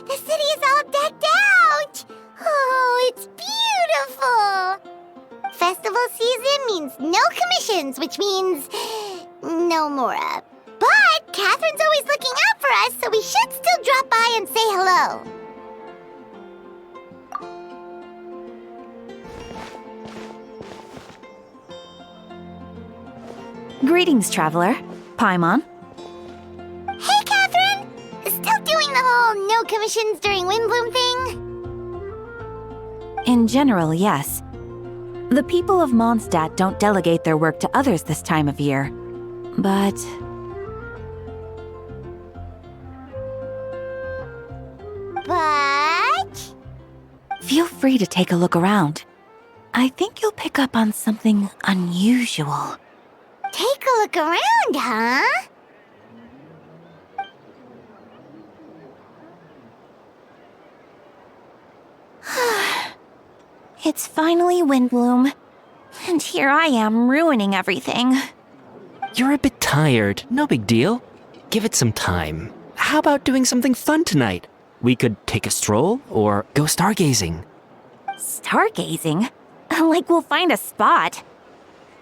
The city is all decked out! Oh, it's beautiful! Festival season means no commissions, which means no Mora. But Catherine's always looking out for us, so we should still drop by and say hello. Greetings, traveler. Paimon. Hey, Catherine! Still doing the whole no commissions during Windbloom thing? In general, yes. The people of Mondstadt don't delegate their work to others this time of year. But... Feel free to take a look around. I think you'll pick up on something unusual. Take a look around, huh? It's finally Windbloom, and here I am ruining everything. You're a bit tired, no big deal. Give it some time. How about doing something fun tonight? We could take a stroll or go stargazing. Stargazing? Like we'll find a spot.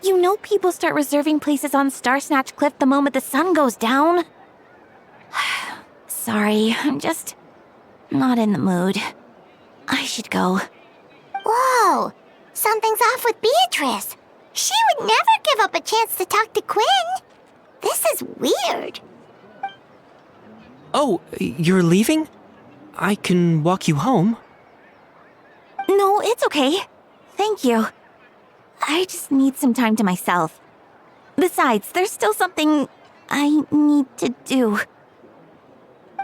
You know people start reserving places on Starsnatch Cliff the moment the sun goes down. Sorry, I'm just not in the mood. I should go. Whoa! Something's off with Beatrice. She would never give up a chance to talk to Quinn. This is weird. Oh, you're leaving? I can walk you home. No, it's okay. Thank you. I just need some time to myself. Besides, there's still something I need to do.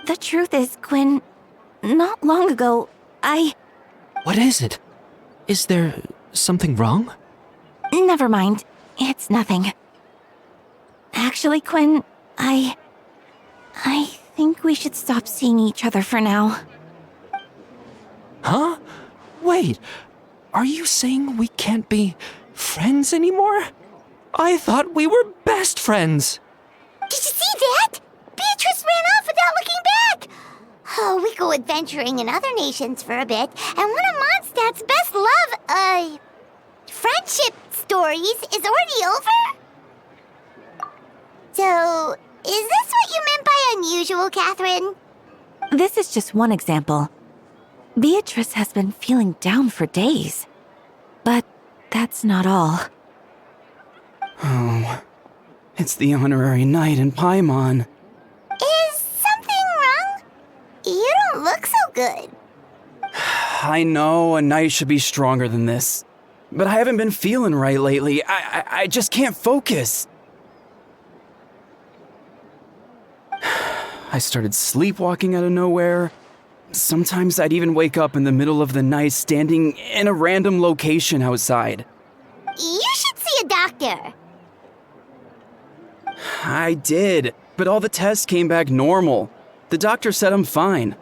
The truth is, Quinn, not long ago, What is it? Is there something wrong? Never mind. It's nothing. Actually, Quinn, I think we should stop seeing each other for now. Huh? Wait, are you saying we can't be friends anymore? I thought we were best friends. Did you see that? Beatrice ran off without looking back. Oh, we go adventuring in other nations for a bit, and one of Mondstadt's best friendship stories is already over? So, is this what you meant by unusual, Catherine? This is just one example. Beatrice has been feeling down for days. But that's not all. Oh, it's the honorary knight in Paimon. Is something wrong? You don't look so good. I know a knight should be stronger than this, but I haven't been feeling right lately. I just can't focus. I started sleepwalking out of nowhere. Sometimes I'd even wake up in the middle of the night standing in a random location outside. You should see a doctor. I did, but all the tests came back normal. The doctor said I'm fine.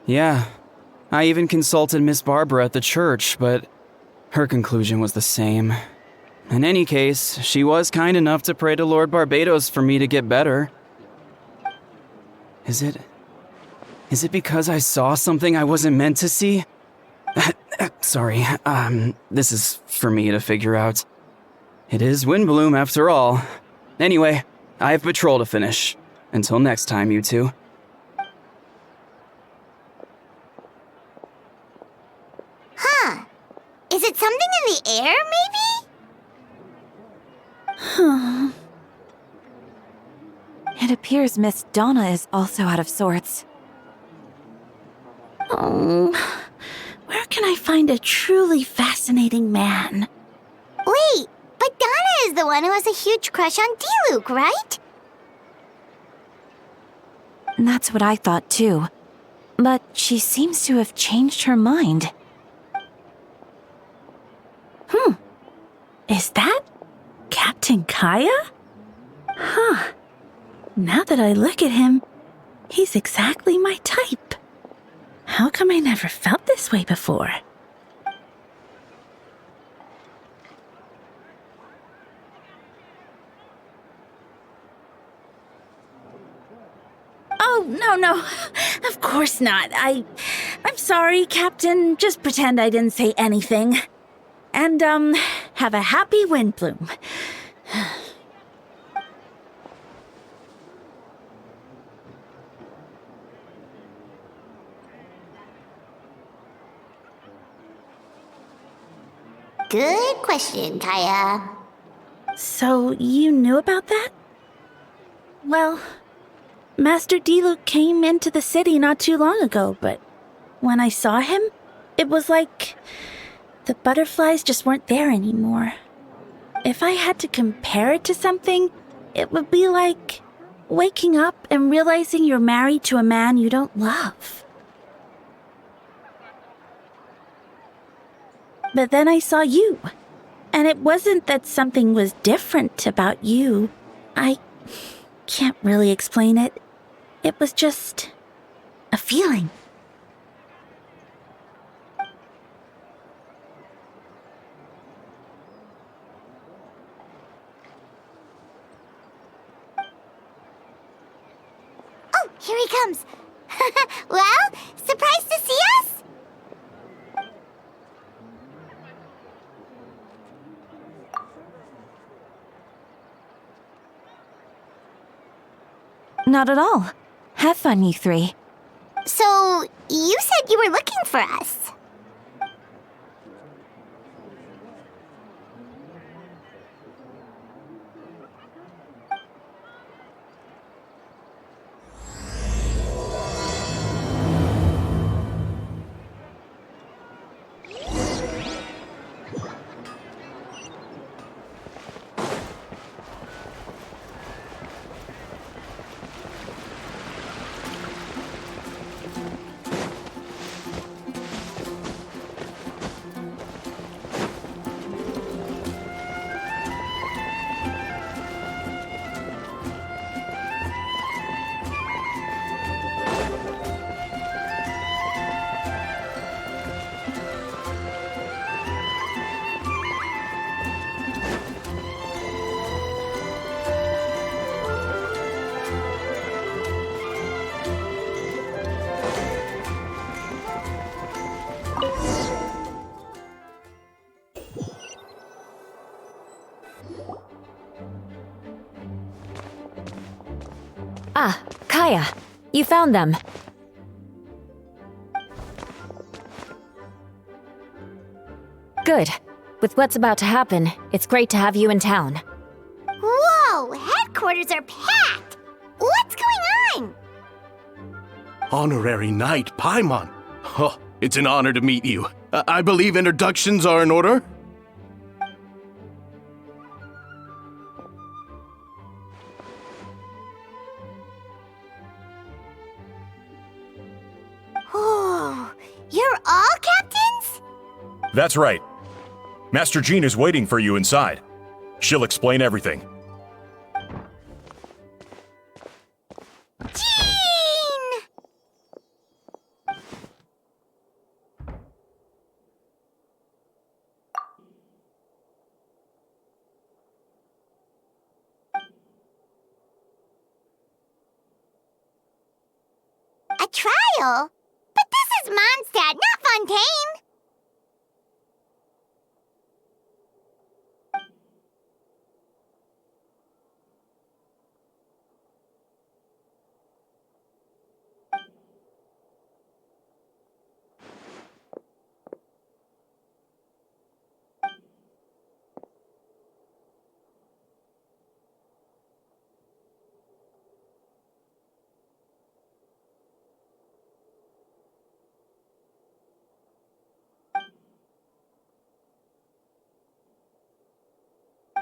Yeah, I even consulted Miss Barbara at the church, but her conclusion was the same. In any case, she was kind enough to pray to Lord Barbados for me to get better. Is it because I saw something I wasn't meant to see? Sorry, this is for me to figure out. It is Windbloom after all. Anyway, I have patrol to finish. Until next time, you two. Huh. Is it something in the air, maybe? It appears Miss Donna is also out of sorts. Oh, where can I find a truly fascinating man? Wait, but Donna is the one who has a huge crush on Diluc, right? That's what I thought too. But she seems to have changed her mind. Is that Captain Kaya? Huh. Now that I look at him, he's exactly my type. How come I never felt this way before? Oh, no. Of course not. I'm sorry, Captain. Just pretend I didn't say anything. And, have a happy Windbloom. Good question, Kaya. So, you knew about that? Well, Master Diluc came into the city not too long ago, but when I saw him, it was like the butterflies just weren't there anymore. If I had to compare it to something, it would be like waking up and realizing you're married to a man you don't love. But then I saw you, and it wasn't that something was different about you. I can't really explain it. It was just a feeling. Oh, here he comes. Well, surprised to see us? Not at all. Have fun, you three. So, you said you were looking for us. Ah, Kaya, you found them. Good. With what's about to happen, it's great to have you in town. Whoa, headquarters are packed! What's going on? Honorary Knight Paimon. Oh, it's an honor to meet you. I believe introductions are in order? Oh, you're all captains? That's right. Master Jean is waiting for you inside. She'll explain everything. Jean! A trial? But this is Mondstadt, not Fontaine!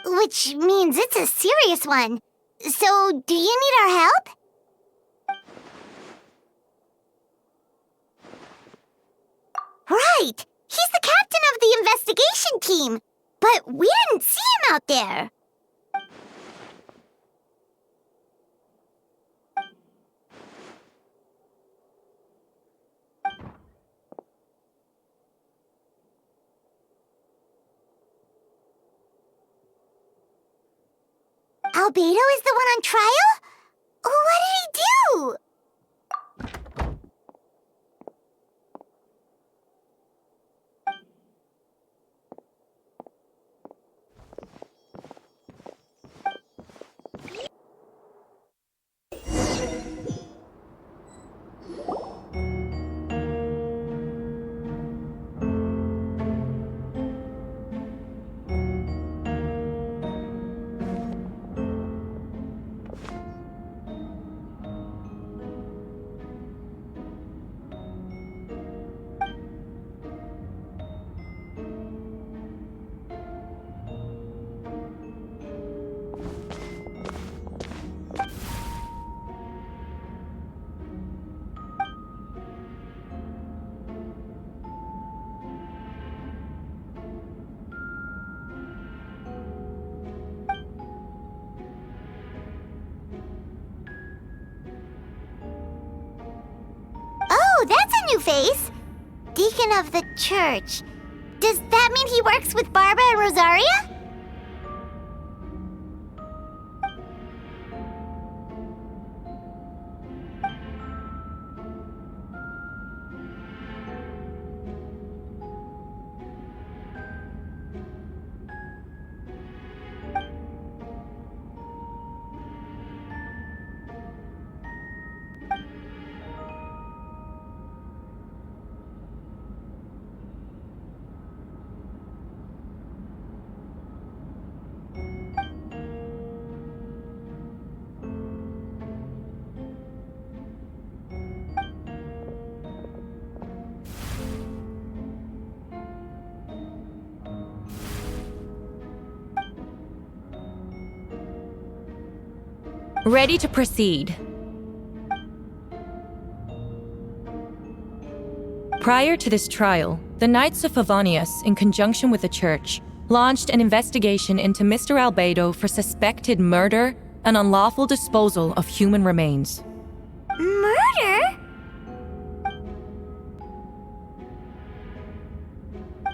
Which means it's a serious one. So, do you need our help? Right! He's the captain of the investigation team! But we didn't see him out there! Albedo is the one on trial? What did he do? that's a new face. Deacon of the church. Does that mean he works with Barbara and Rosaria? Ready to proceed. Prior to this trial, the Knights of Favonius, in conjunction with the Church, launched an investigation into Mr. Albedo for suspected murder and unlawful disposal of human remains. Murder?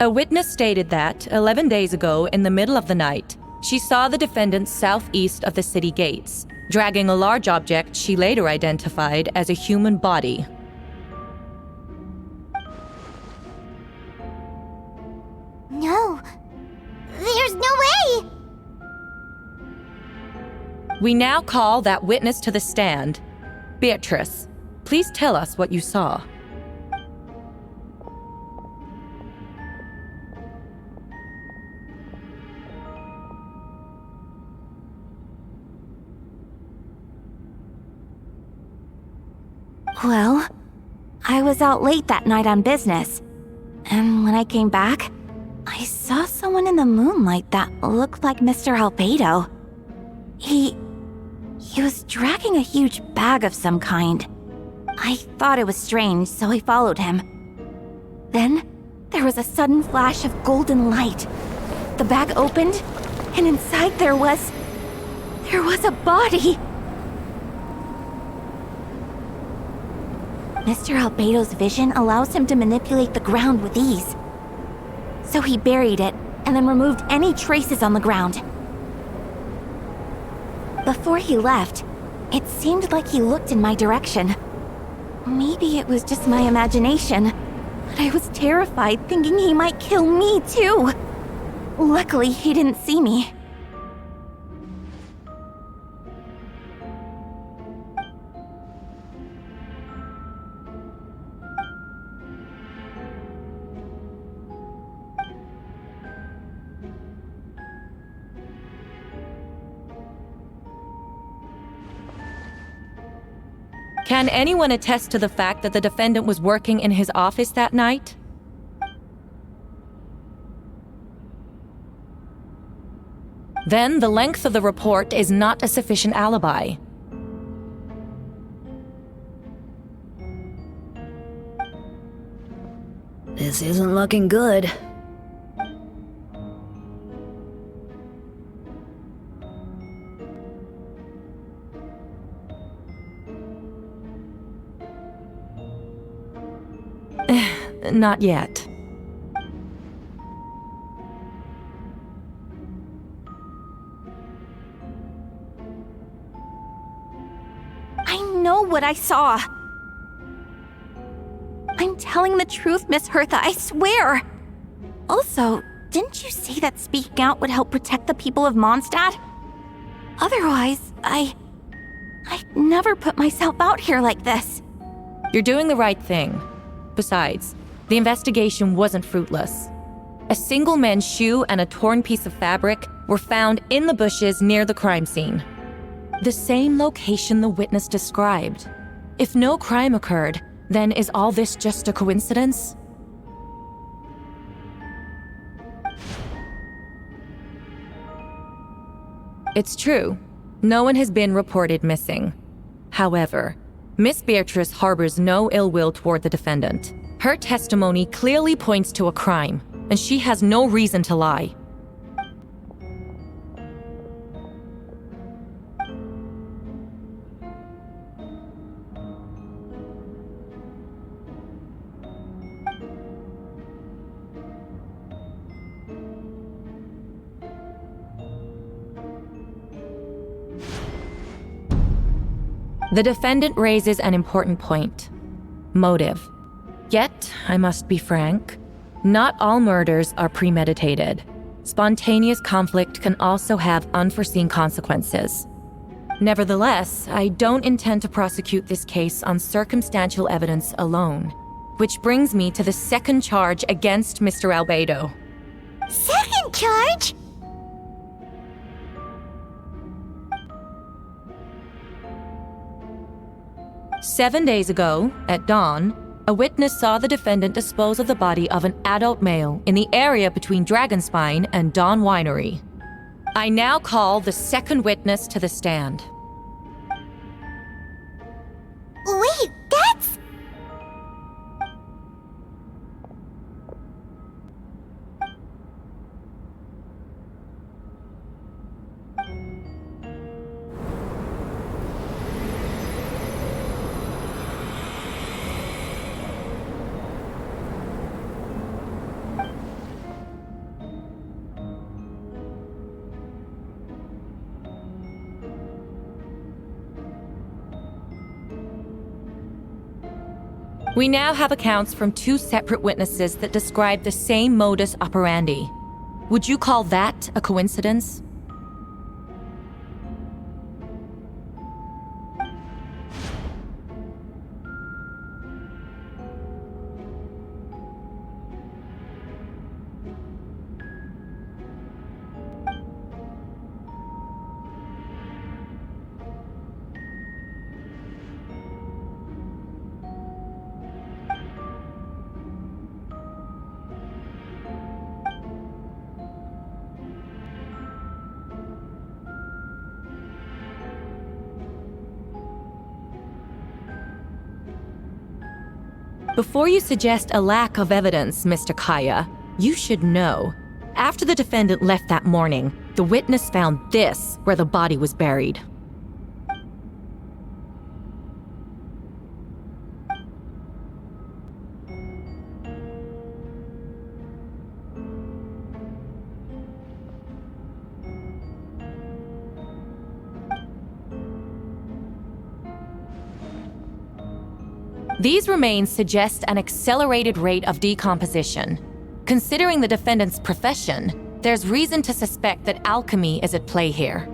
A witness stated that, 11 days ago, in the middle of the night, she saw the defendant southeast of the city gates, dragging a large object she later identified as a human body. No. There's no way! We now call that witness to the stand. Beatrice, please tell us what you saw. Well, I was out late that night on business, and when I came back, I saw someone in the moonlight that looked like Mr. Albedo. He was dragging a huge bag of some kind. I thought it was strange, so I followed him. Then, there was a sudden flash of golden light. The bag opened, and inside there was a body. Mr. Albedo's vision allows him to manipulate the ground with ease. So he buried it, and then removed any traces on the ground. Before he left, it seemed like he looked in my direction. Maybe it was just my imagination, but I was terrified thinking he might kill me too. Luckily, he didn't see me. Can anyone attest to the fact that the defendant was working in his office that night? Then the length of the report is not a sufficient alibi. This isn't looking good. Not yet. I know what I saw. I'm telling the truth, Miss Hertha, I swear. Also, didn't you say that speaking out would help protect the people of Mondstadt? Otherwise, I'd never put myself out here like this. You're doing the right thing. Besides, the investigation wasn't fruitless. A single man's shoe and a torn piece of fabric were found in the bushes near the crime scene. The same location the witness described. If no crime occurred, then is all this just a coincidence? It's true. No one has been reported missing. However, Miss Beatrice harbors no ill will toward the defendant. Her testimony clearly points to a crime, and she has no reason to lie. The defendant raises an important point: motive. Yet, I must be frank, not all murders are premeditated. Spontaneous conflict can also have unforeseen consequences. Nevertheless, I don't intend to prosecute this case on circumstantial evidence alone, which brings me to the second charge against Mr. Albedo. Second charge? "7 days ago, at dawn, a witness saw the defendant dispose of the body of an adult male in the area between Dragonspine and Dawn Winery. I now call the second witness to the stand." Wait, that's... We now have accounts from 2 separate witnesses that describe the same modus operandi. Would you call that a coincidence? Before you suggest a lack of evidence, Mr. Kaya, you should know. After the defendant left that morning, the witness found this where the body was buried. These remains suggest an accelerated rate of decomposition. Considering the defendant's profession, there's reason to suspect that alchemy is at play here.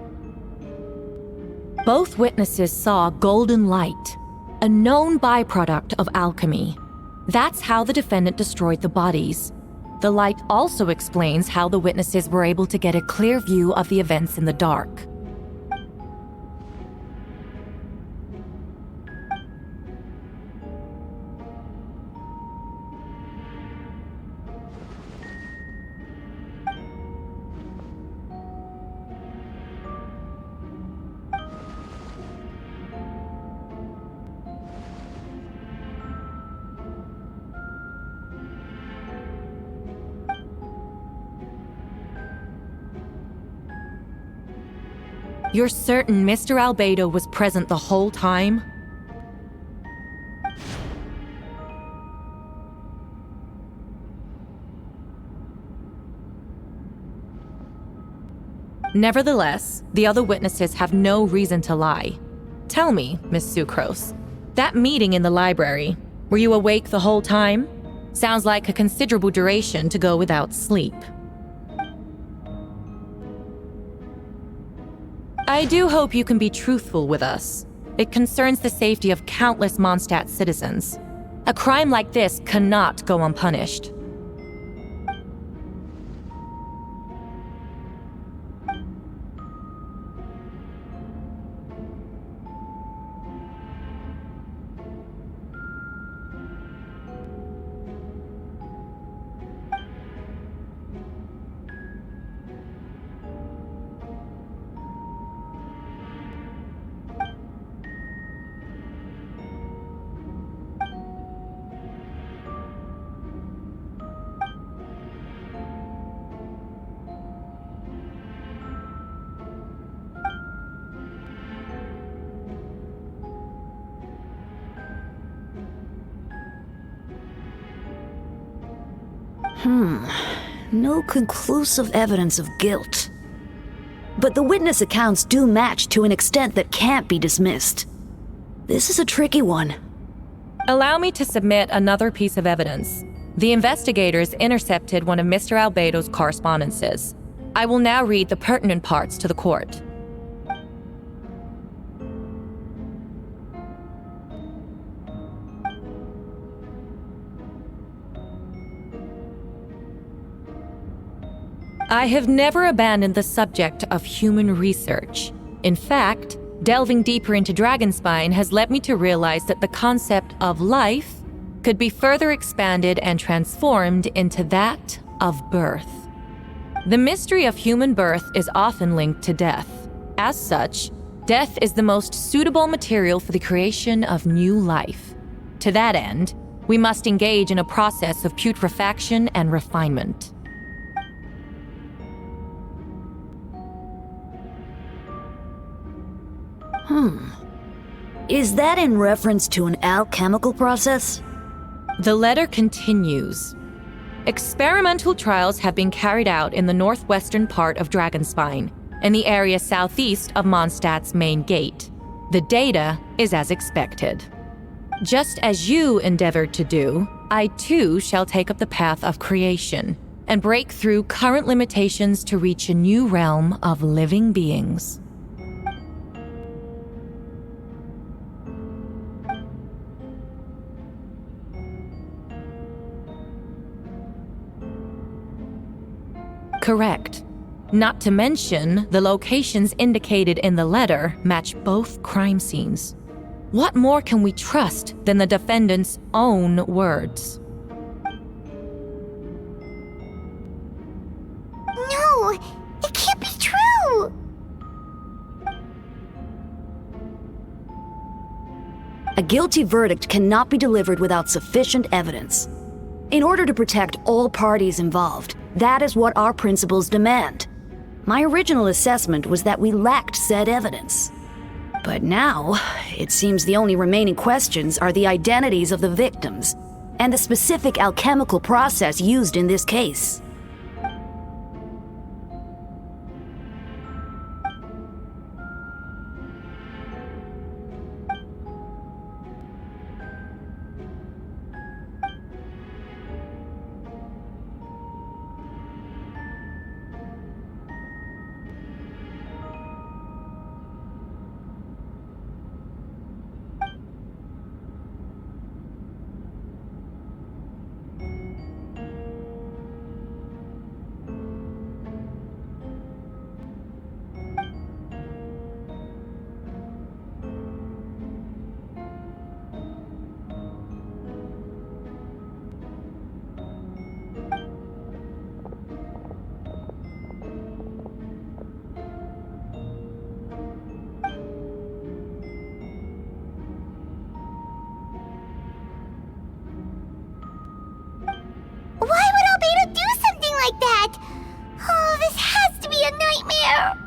Both witnesses saw golden light, a known byproduct of alchemy. That's how the defendant destroyed the bodies. The light also explains how the witnesses were able to get a clear view of the events in the dark. You're certain Mr. Albedo was present the whole time? Nevertheless, the other witnesses have no reason to lie. Tell me, Miss Sucrose, that meeting in the library, were you awake the whole time? Sounds like a considerable duration to go without sleep. I do hope you can be truthful with us. It concerns the safety of countless Mondstadt citizens. A crime like this cannot go unpunished. No conclusive evidence of guilt. But the witness accounts do match to an extent that can't be dismissed. This is a tricky one. Allow me to submit another piece of evidence. The investigators intercepted one of Mr. Albedo's correspondences. I will now read the pertinent parts to the court. I have never abandoned the subject of human research. In fact, delving deeper into Dragonspine has led me to realize that the concept of life could be further expanded and transformed into that of birth. The mystery of human birth is often linked to death. As such, death is the most suitable material for the creation of new life. To that end, we must engage in a process of putrefaction and refinement. Is that in reference to an alchemical process? The letter continues. Experimental trials have been carried out in the northwestern part of Dragonspine, in the area southeast of Mondstadt's main gate. The data is as expected. Just as you endeavored to do, I too shall take up the path of creation and break through current limitations to reach a new realm of living beings. Correct. Not to mention, the locations indicated in the letter match both crime scenes. What more can we trust than the defendant's own words? No, it can't be true! A guilty verdict cannot be delivered without sufficient evidence. In order to protect all parties involved, that is what our principles demand. My original assessment was that we lacked said evidence. But now, it seems the only remaining questions are the identities of the victims and the specific alchemical process used in this case. Why would Albedo do something like that? Oh, this has to be a nightmare!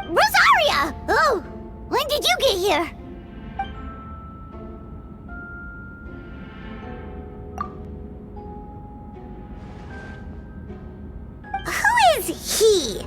Rosaria! Oh, when did you get here? Who is he?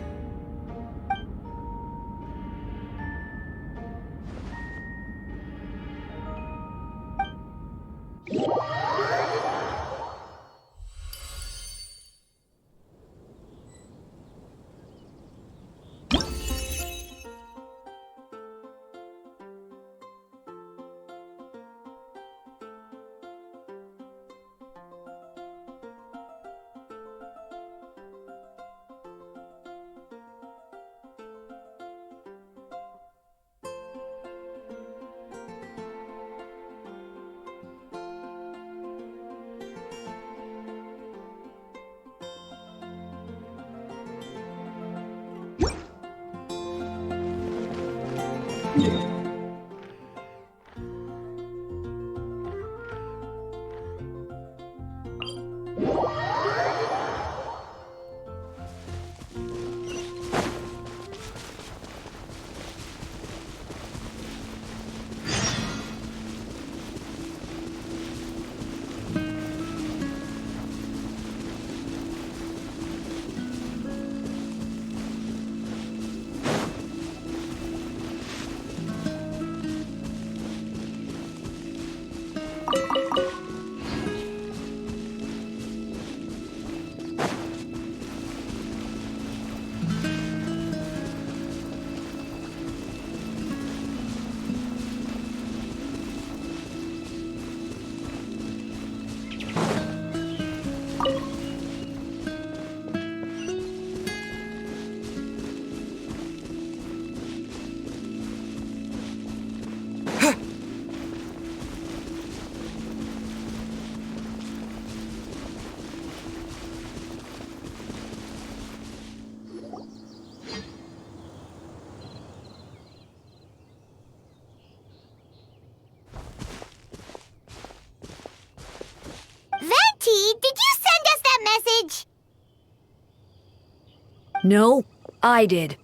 No, I did.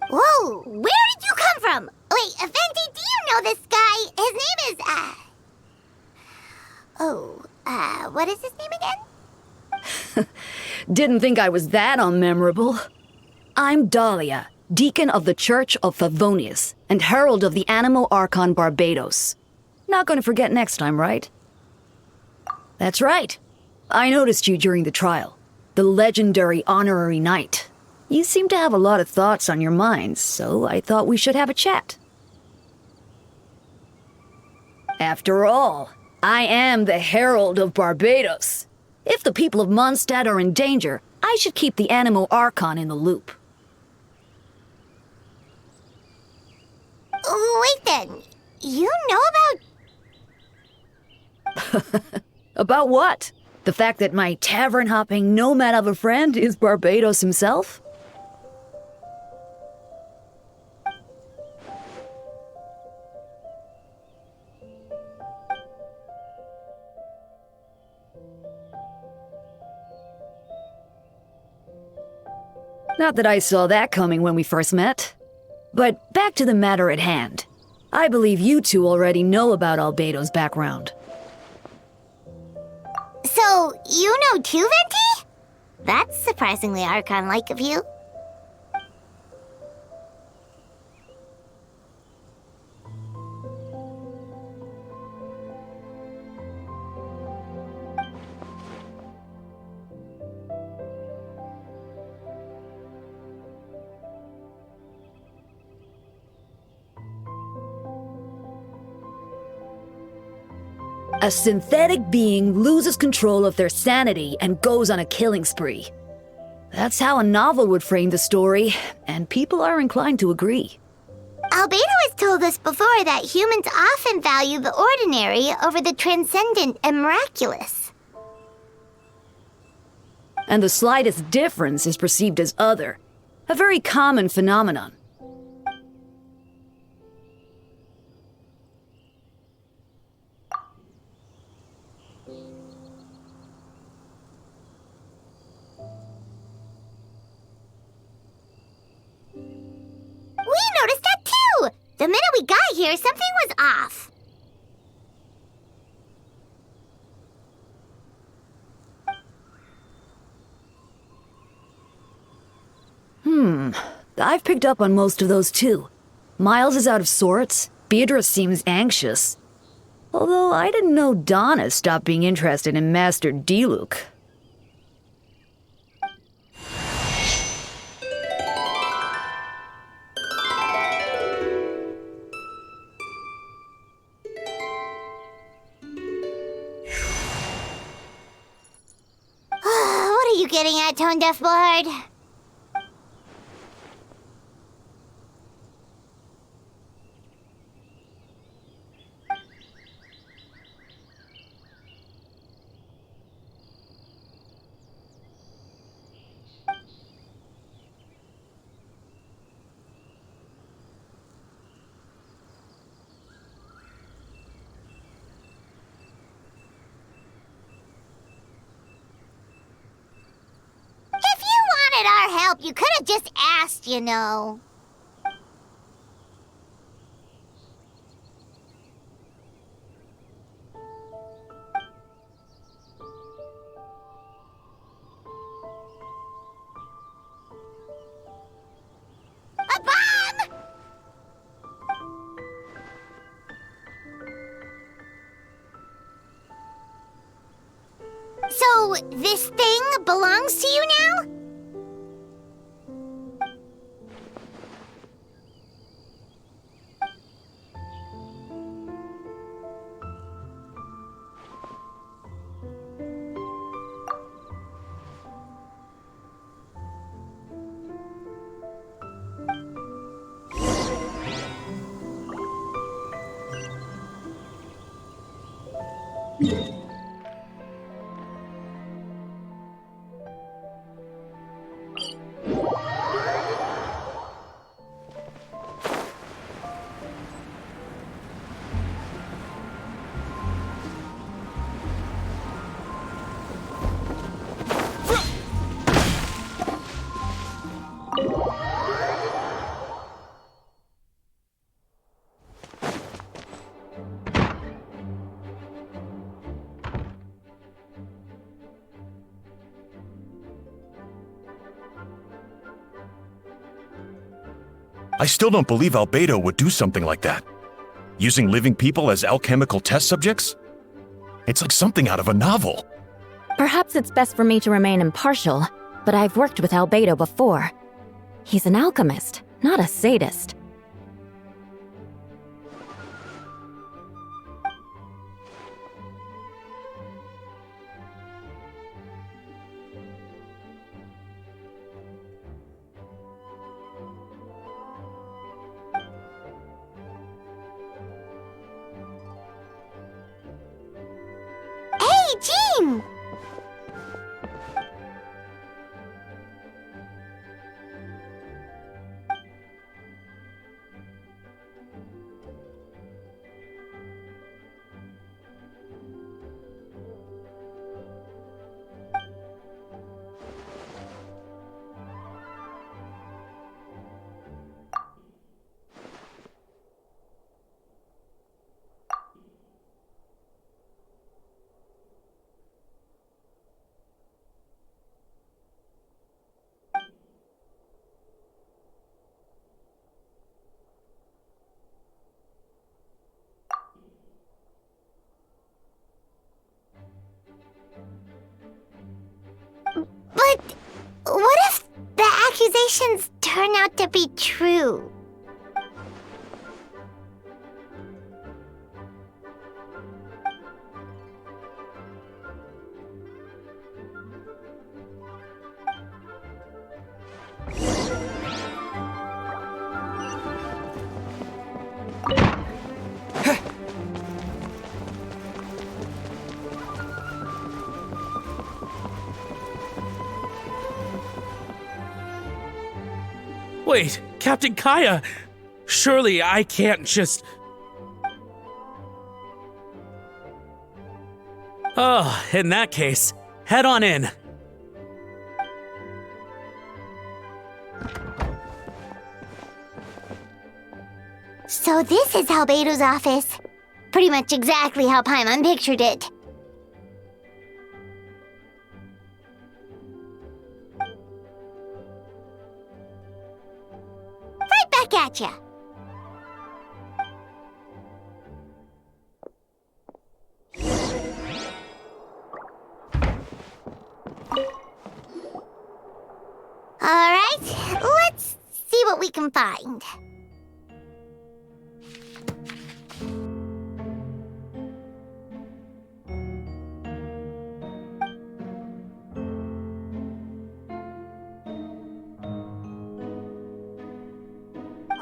Whoa, where did you come from? Wait, Effendi, do you know this guy? His name is, what is his name again? Didn't think I was that unmemorable. I'm Dahlia, Deacon of the Church of Favonius, and Herald of the Animo Archon Barbados. Not gonna forget next time, right? That's right. I noticed you during the trial. The legendary honorary knight. You seem to have a lot of thoughts on your mind, so I thought we should have a chat. After all, I am the Herald of Barbados. If the people of Mondstadt are in danger, I should keep the Animo Archon in the loop. Wait then, you know about... About what? The fact that my tavern-hopping nomad of a friend is Barbados himself? Not that I saw that coming when we first met. But back to the matter at hand. I believe you two already know about Albedo's background. So, you know too, Venti? That's surprisingly Archon-like of you. A synthetic being loses control of their sanity and goes on a killing spree. That's how a novel would frame the story, and people are inclined to agree. Albedo has told us before that humans often value the ordinary over the transcendent and miraculous. And the slightest difference is perceived as other, a very common phenomenon. We noticed that too! The minute we got here, something was off. I've picked up on most of those too. Miles is out of sorts. Beatrice seems anxious. Although I didn't know Donna stopped being interested in Master Diluc. What are you getting at, Tone Deaf Bard? If you wanted our help, you could have just asked, you know. A bomb! So, this thing belongs to you now? I still don't believe Albedo would do something like that. Using living people as alchemical test subjects? It's like something out of a novel. Perhaps it's best for me to remain impartial, but I've worked with Albedo before. He's an alchemist, not a sadist. Hey, Jean! But what if the accusations turn out to be true? Wait, Captain Kaya! Surely I can't just... Oh, in that case, head on in. So this is Albedo's office. Pretty much exactly how Paimon pictured it. Right back at ya. Alright, let's see what we can find.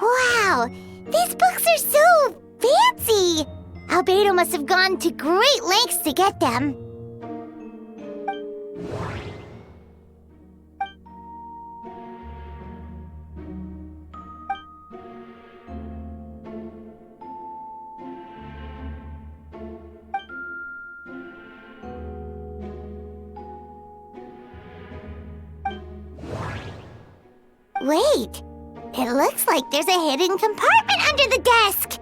Wow, these books are so fancy! Albedo must have gone to great lengths to get them. Wait, it looks like there's a hidden compartment under the desk.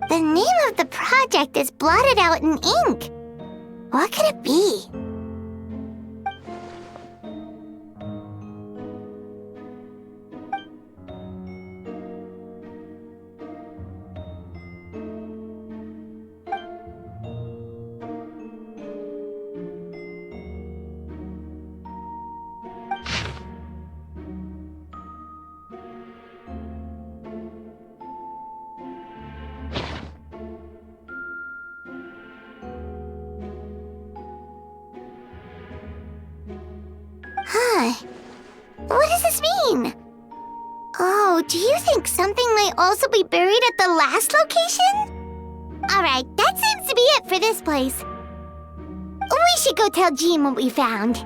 The name of the project is blotted out in ink. What could it be? Huh. What does this mean? Oh, do you think something might also be buried at the last location? Alright, that seems to be it for this place. should go tell Jean what we found.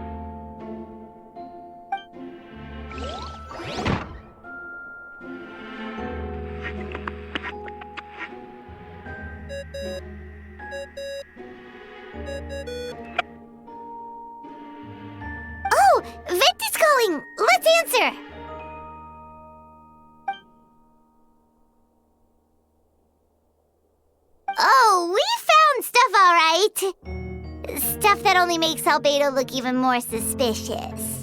Oh, Vent is calling! Let's answer! Oh, we found stuff, all right. Stuff that only makes Albedo look even more suspicious.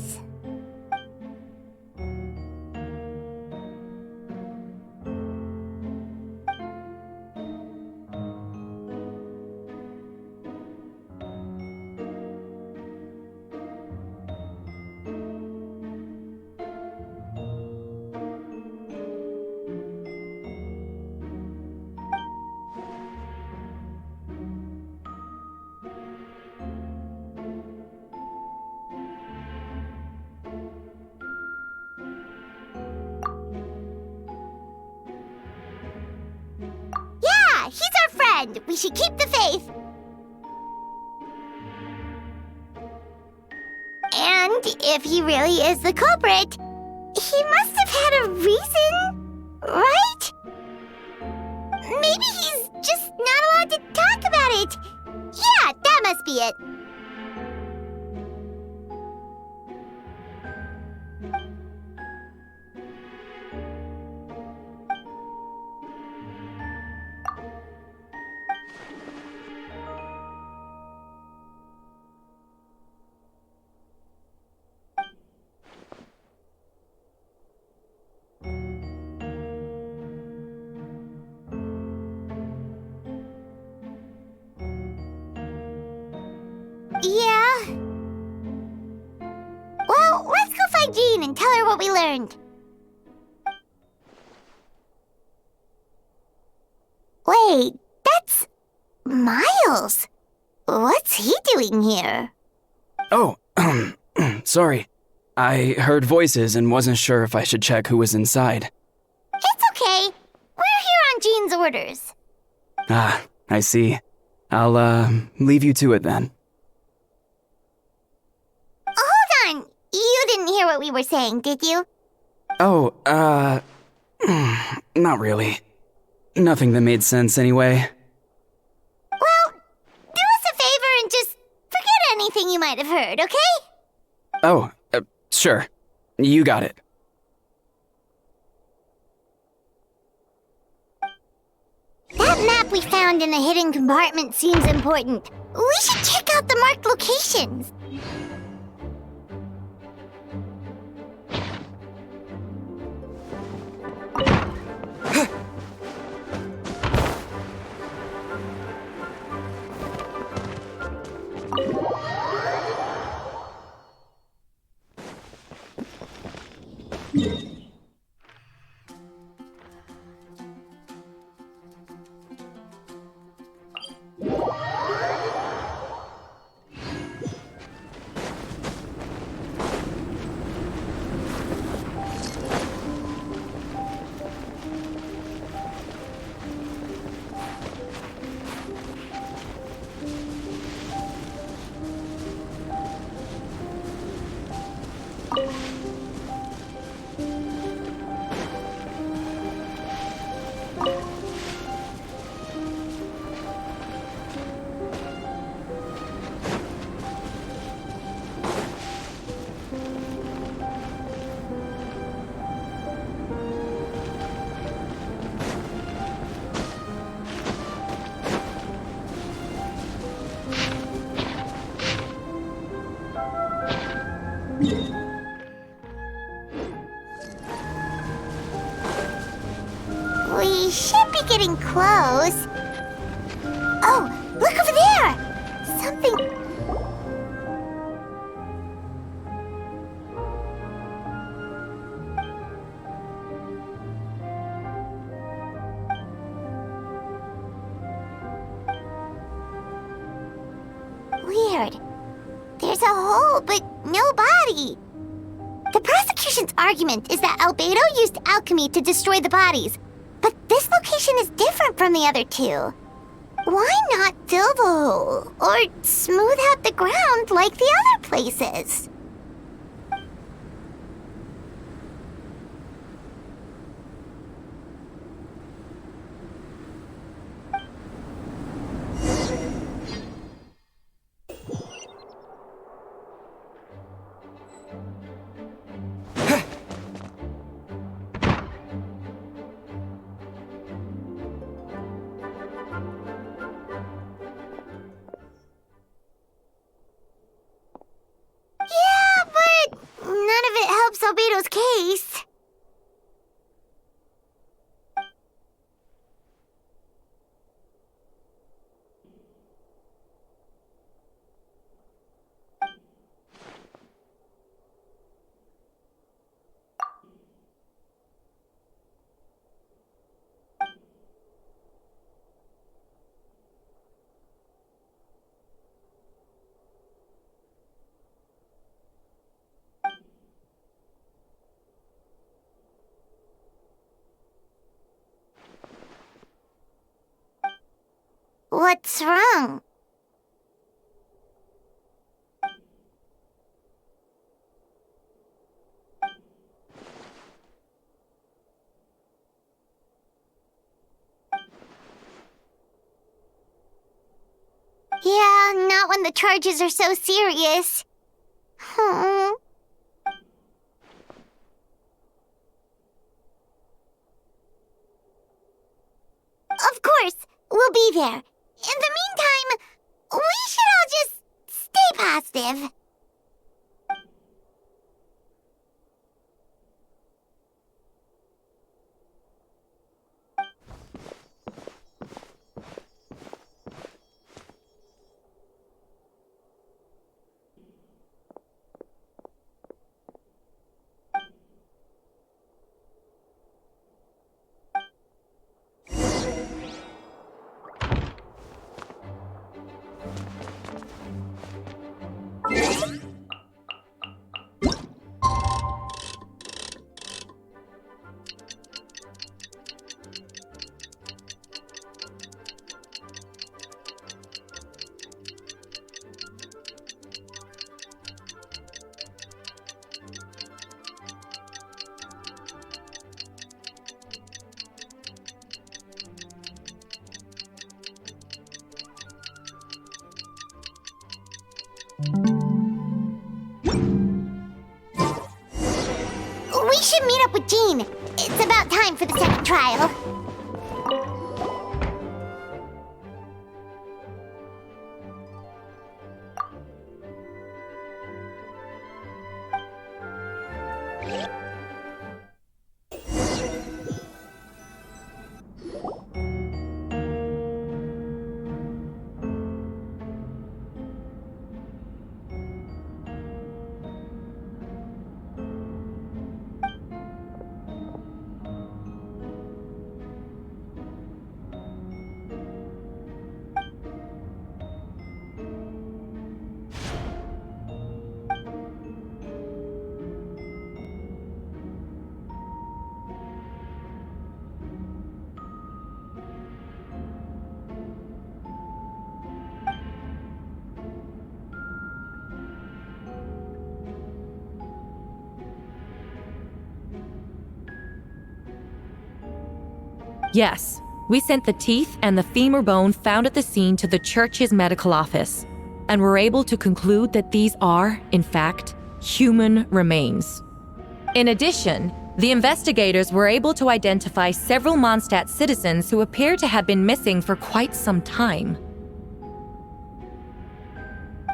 Yeah, he's our friend. We should keep the faith. And if he really is the culprit, he must have had a reason, right? Maybe he's just not allowed to talk about it. Yeah, that must be it. Yeah. Well, let's go find Jean and tell her what we learned. Wait, that's Miles. What's he doing here? Oh, sorry. I heard voices and wasn't sure if I should check who was inside. It's okay. We're here on Jean's orders. Ah, I see. I'll, leave you to it then. Hold on. You didn't hear what we were saying, did you? Oh, not really. Nothing that made sense anyway. Well, do us a favor and just forget anything you might have heard, okay? Oh, sure. You got it. That map we found in a hidden compartment seems important. We should check out the marked locations. We should be getting close. Oh, look over there! Something... Weird. There's a hole, but no body. The prosecution's argument is that Albedo used alchemy to destroy the bodies, but this location is different from the other two. Why not fill the hole or smooth out the ground like the other places? Yeah, but none of it helps Albedo's case. What's wrong? Yeah, not when the charges are so serious. Hmm. Of course, we'll be there. In the meantime, we should all just stay positive. We should meet up with Jean. It's about time for the second trial. Yes, we sent the teeth and the femur bone found at the scene to the church's medical office, and were able to conclude that these are, in fact, human remains. In addition, the investigators were able to identify several Mondstadt citizens who appear to have been missing for quite some time.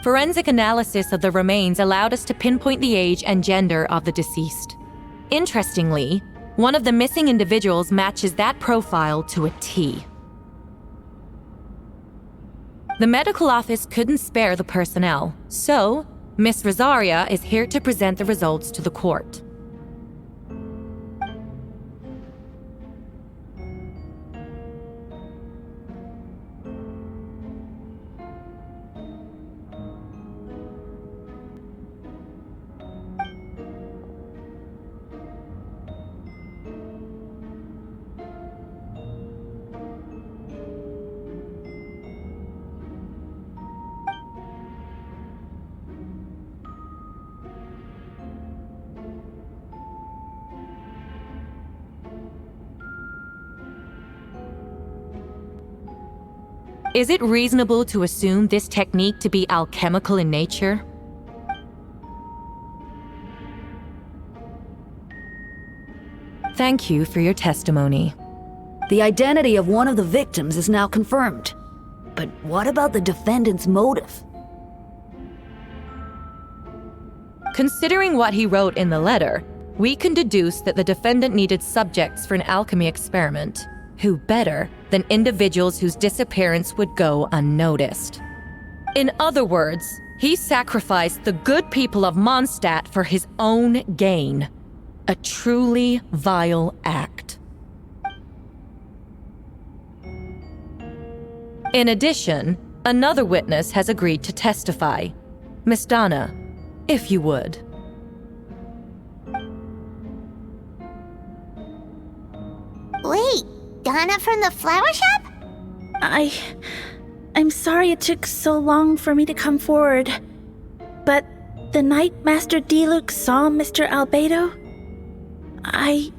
Forensic analysis of the remains allowed us to pinpoint the age and gender of the deceased. Interestingly, one of the missing individuals matches that profile to a T. The medical office couldn't spare the personnel, so Miss Rosaria is here to present the results to the court. Is it reasonable to assume this technique to be alchemical in nature? Thank you for your testimony. The identity of one of the victims is now confirmed. But what about the defendant's motive? Considering what he wrote in the letter, we can deduce that the defendant needed subjects for an alchemy experiment. Who better than individuals whose disappearance would go unnoticed? In other words, he sacrificed the good people of Mondstadt for his own gain. A truly vile act. In addition, another witness has agreed to testify. Miss Donna, if you would. Wait, Donna from the flower shop? I'm sorry it took so long for me to come forward. But the night Master Diluc saw Mr. Albedo, I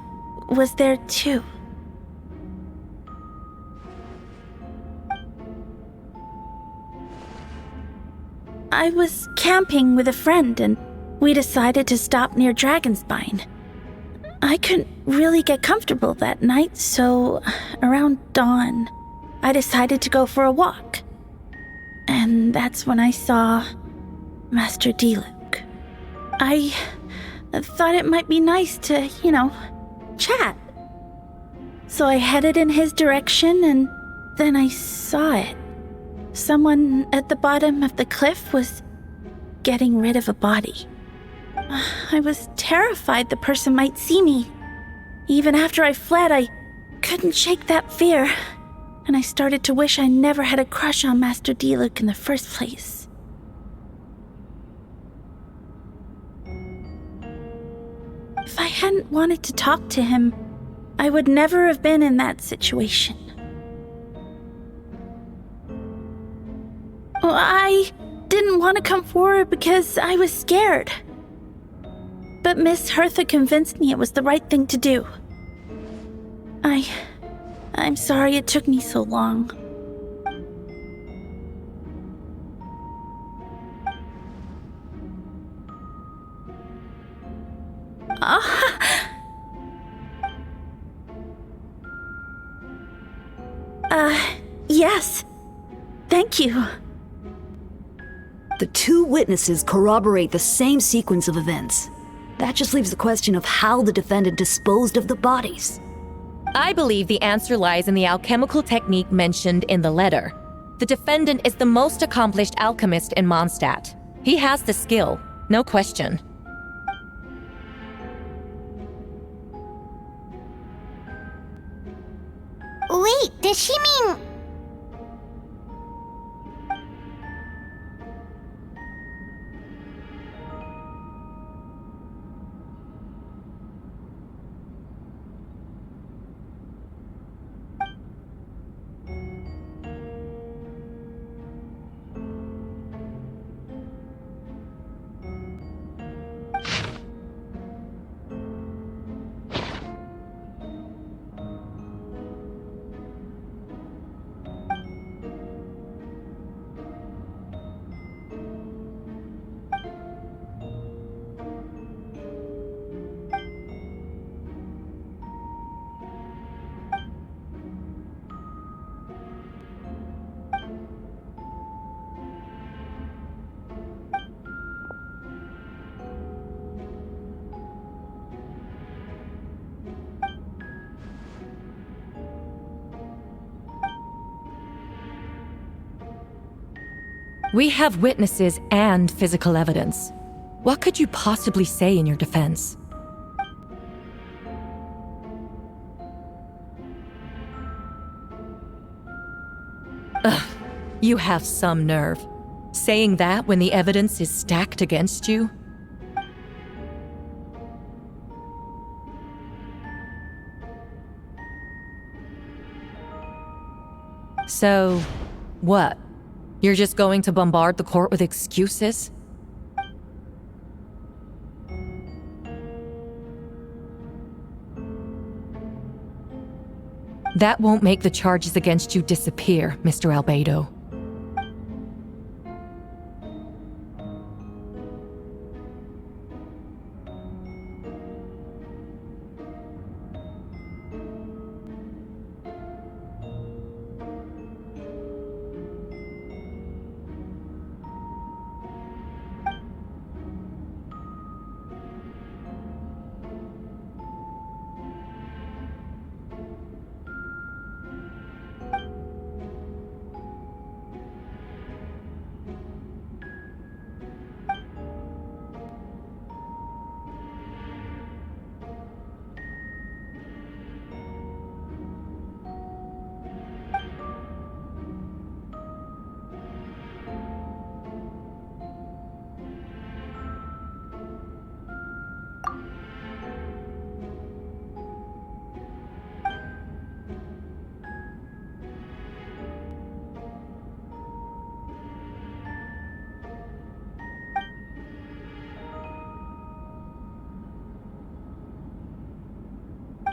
was there too. I was camping with a friend and we decided to stop near Dragonspine. I couldn't really get comfortable that night, so around dawn, I decided to go for a walk. And that's when I saw Master Diluc. I thought it might be nice to, chat. So I headed in his direction and then I saw it. Someone at the bottom of the cliff was getting rid of a body. I was terrified the person might see me. Even after I fled, I couldn't shake that fear. And I started to wish I never had a crush on Master Diluc in the first place. If I hadn't wanted to talk to him, I would never have been in that situation. Well, I didn't want to come forward because I was scared. But Miss Hertha convinced me it was the right thing to do. I'm sorry it took me so long. Yes. Thank you. The two witnesses corroborate the same sequence of events. That just leaves the question of how the defendant disposed of the bodies. I believe the answer lies in the alchemical technique mentioned in the letter. The defendant is the most accomplished alchemist in Mondstadt. He has the skill, no question. Wait, does she mean... We have witnesses and physical evidence. What could you possibly say in your defense? Ugh, you have some nerve. Saying that when the evidence is stacked against you? So, what? You're just going to bombard the court with excuses? That won't make the charges against you disappear, Mr. Albedo.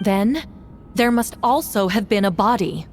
Then, there must also have been a body.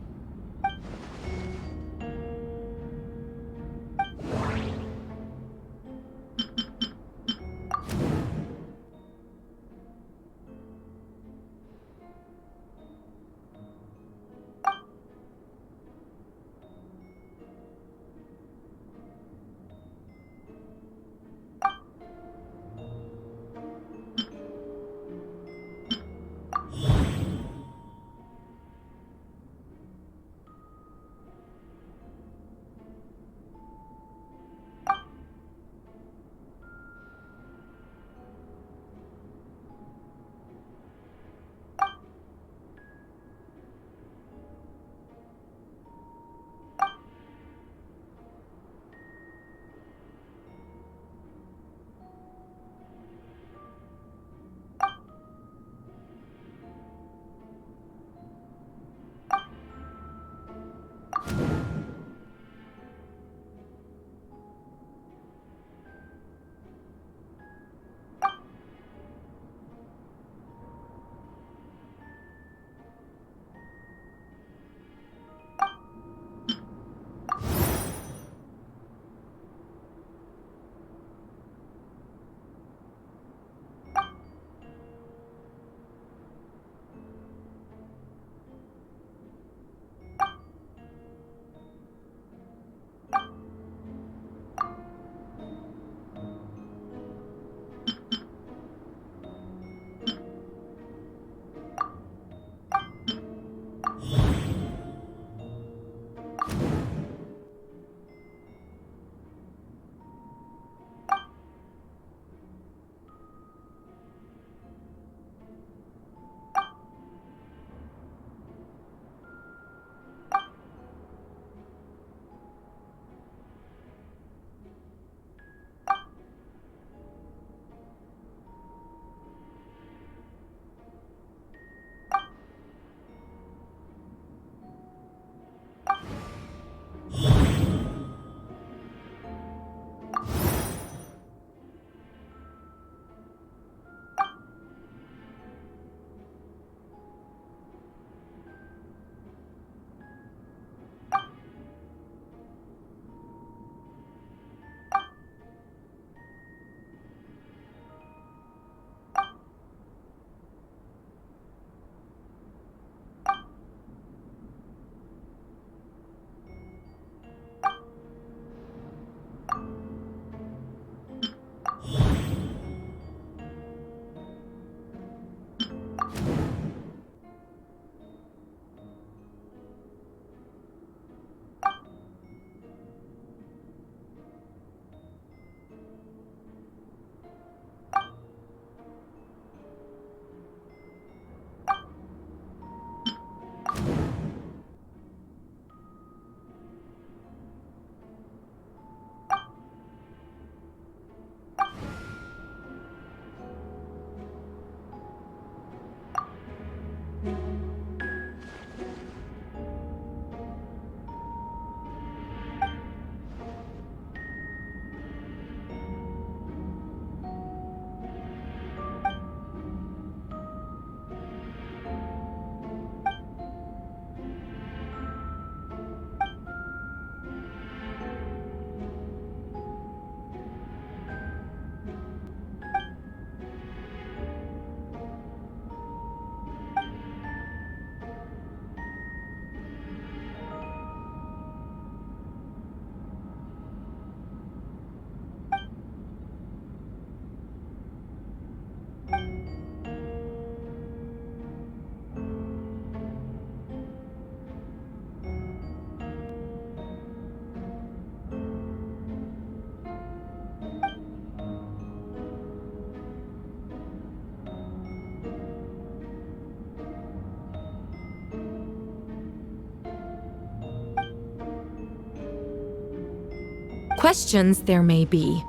Questions there may be,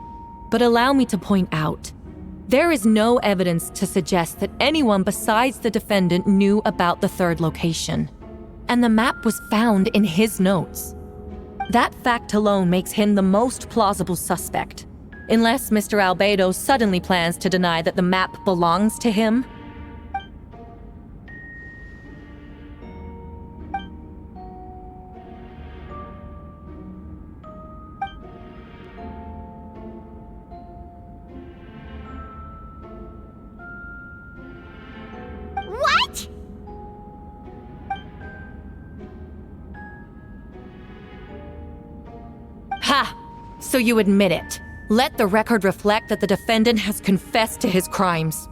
but allow me to point out, there is no evidence to suggest that anyone besides the defendant knew about the third location, and the map was found in his notes. That fact alone makes him the most plausible suspect, unless Mr. Albedo suddenly plans to deny that the map belongs to him. What? Ha! So you admit it. Let the record reflect that the defendant has confessed to his crimes.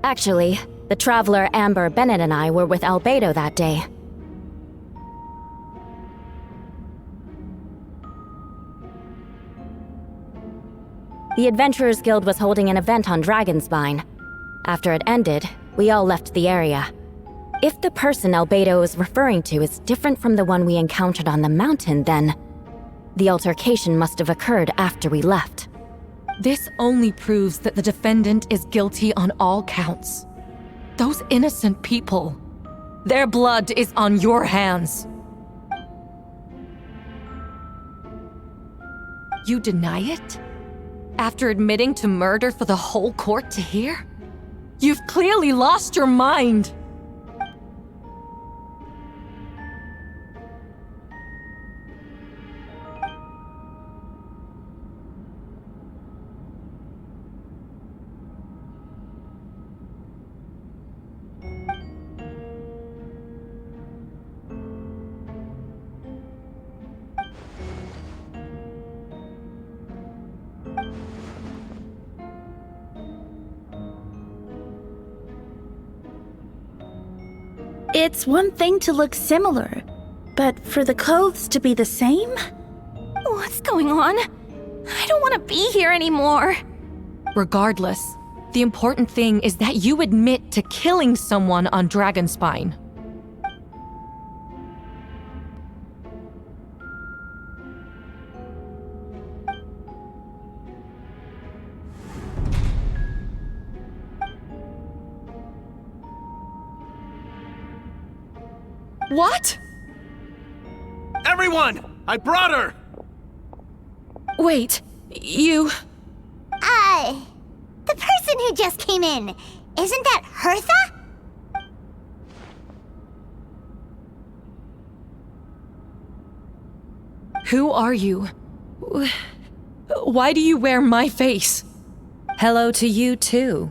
Actually, the traveler Amber Bennett and I were with Albedo that day. The Adventurers Guild was holding an event on Dragonspine. After it ended, we all left the area. If the person Albedo is referring to is different from the one we encountered on the mountain, then the altercation must have occurred after we left. This only proves that the defendant is guilty on all counts. Those innocent people, their blood is on your hands. You deny it? After admitting to murder for the whole court to hear? You've clearly lost your mind. It's one thing to look similar, but for the clothes to be the same? What's going on? I don't want to be here anymore. Regardless, the important thing is that you admit to killing someone on Dragonspine. What? Everyone! I brought her! Wait, you... The person who just came in, isn't that Hertha? Who are you? Why do you wear my face? Hello to you, too.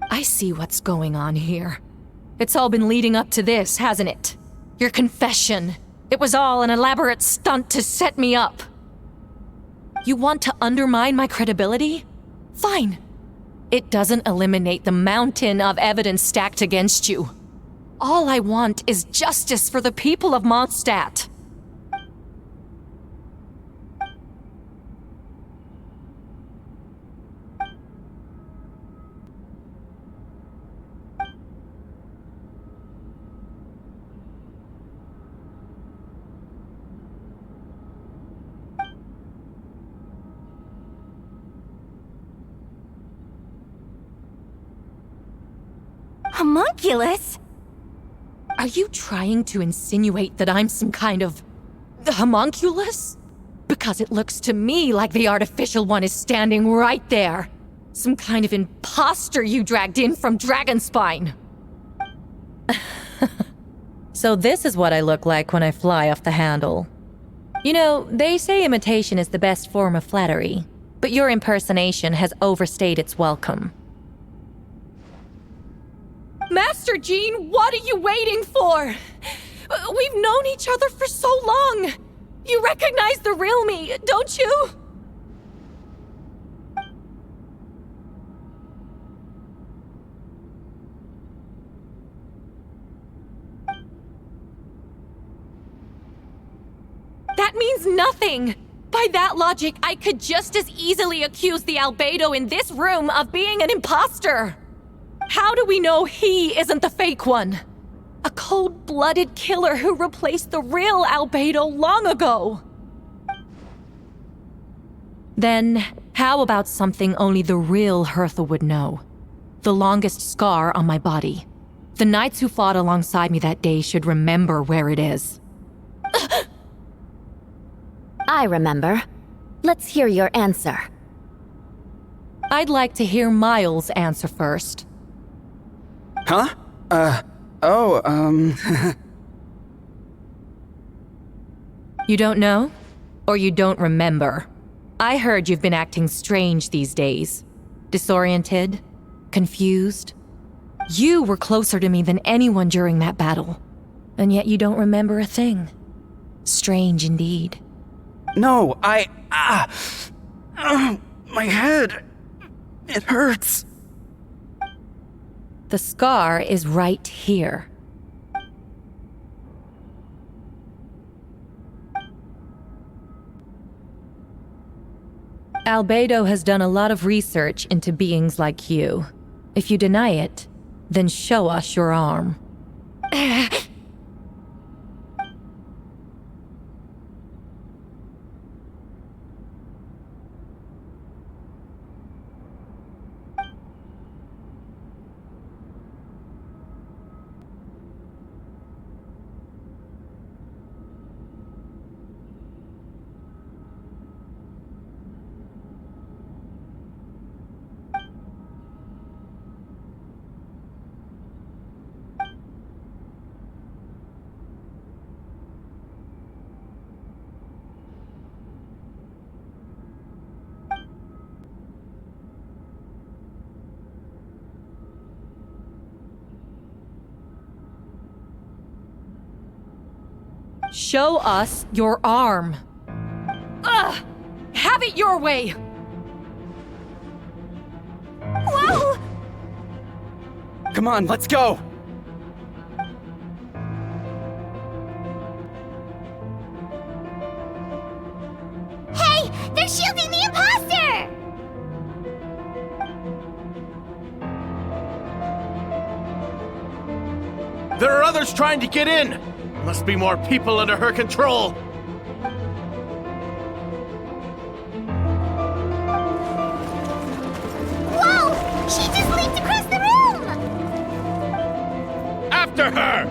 I see what's going on here. It's all been leading up to this, hasn't it? Your confession. It was all an elaborate stunt to set me up. You want to undermine my credibility? Fine. It doesn't eliminate the mountain of evidence stacked against you. All I want is justice for the people of Mondstadt. Homunculus? Are you trying to insinuate that I'm some kind of... homunculus? Because it looks to me like the artificial one is standing right there. Some kind of imposter you dragged in from Dragonspine. So this is what I look like when I fly off the handle. You know, they say imitation is the best form of flattery, but your impersonation has overstayed its welcome. Master Jean, what are you waiting for? We've known each other for so long. You recognize the real me, don't you? That means nothing! By that logic, I could just as easily accuse the Albedo in this room of being an imposter! How do we know he isn't the fake one? A cold-blooded killer who replaced the real Albedo long ago! Then, how about something only the real Hertha would know? The longest scar on my body. The knights who fought alongside me that day should remember where it is. I remember. Let's hear your answer. I'd like to hear Miles' answer first. Huh? You don't know? Or you don't remember? I heard you've been acting strange these days. Disoriented? Confused? You were closer to me than anyone during that battle. And yet you don't remember a thing. Strange indeed. No, my head. It hurts. The scar is right here. Albedo has done a lot of research into beings like you. If you deny it, then show us your arm. Show us your arm. Ugh! Have it your way! Whoa! Come on, let's go! Hey! They're shielding the imposter! There are others trying to get in! Must be more people under her control! Whoa! She just leaped across the room! After her!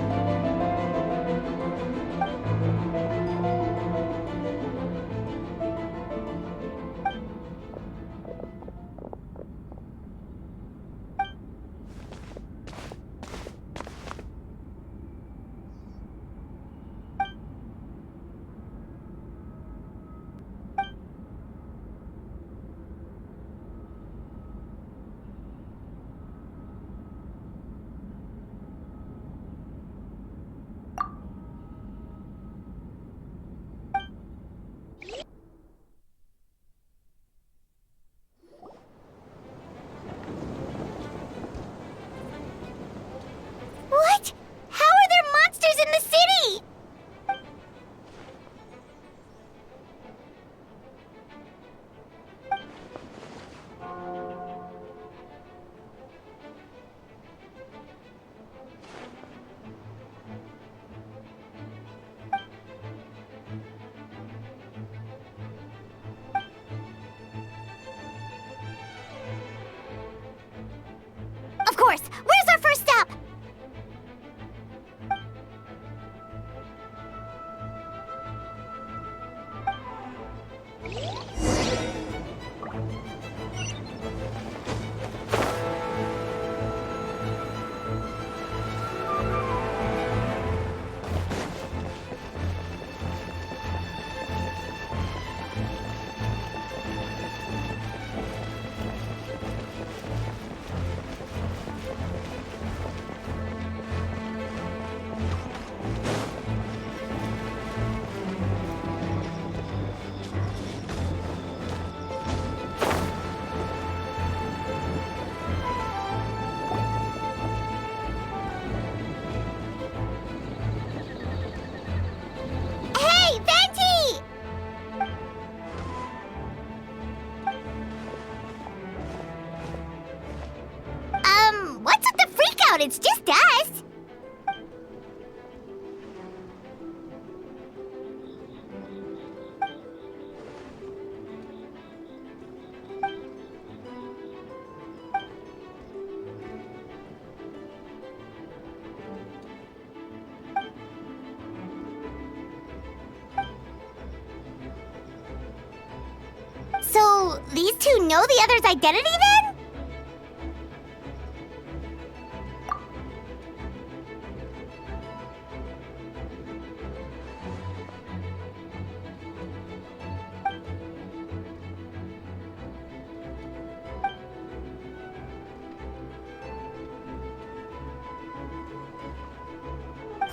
these two know the other's identity then?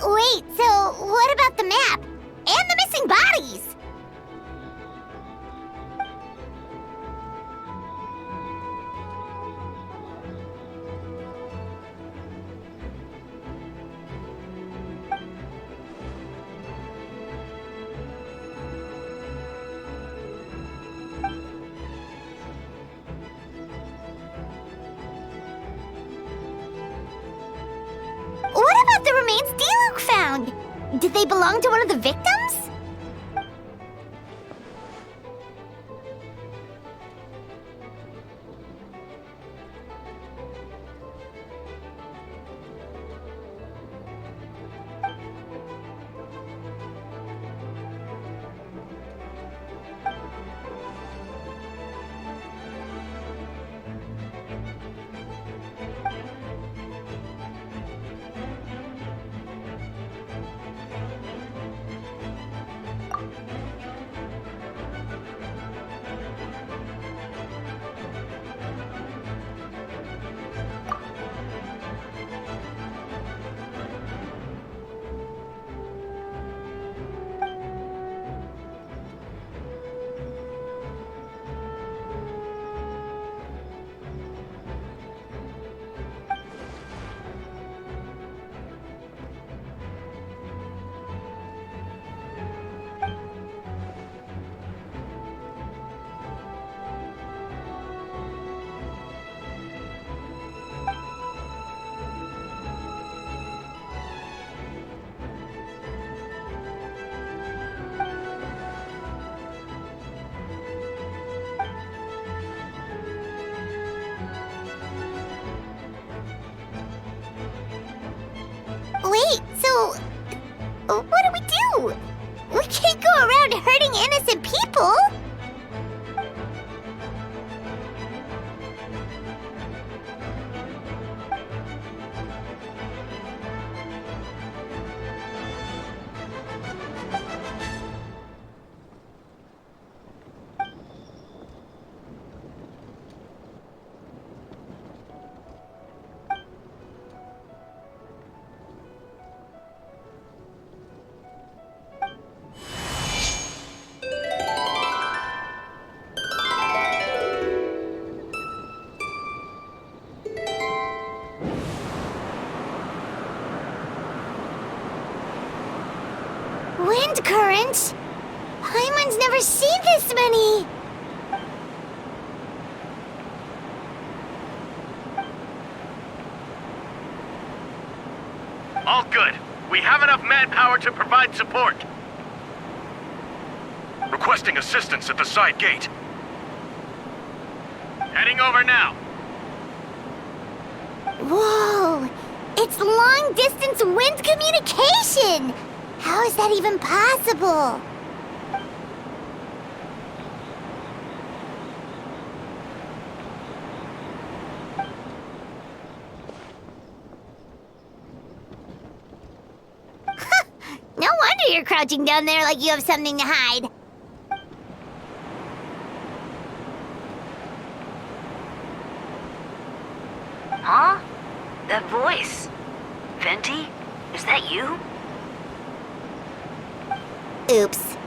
Wait, so what about the map? And the missing bodies? What about the remains Diluc found? Did they belong to one of the victims? Wait, so what do we do? We can't go around hurting innocent people! Wind current? Paimon's never seen this many! All good. We have enough manpower to provide support. Requesting assistance at the side gate. Heading over now. Whoa! It's long-distance wind communication! How is that even possible? No wonder you're crouching down there like you have something to hide. Huh? That voice. Venti? Is that you? Oops.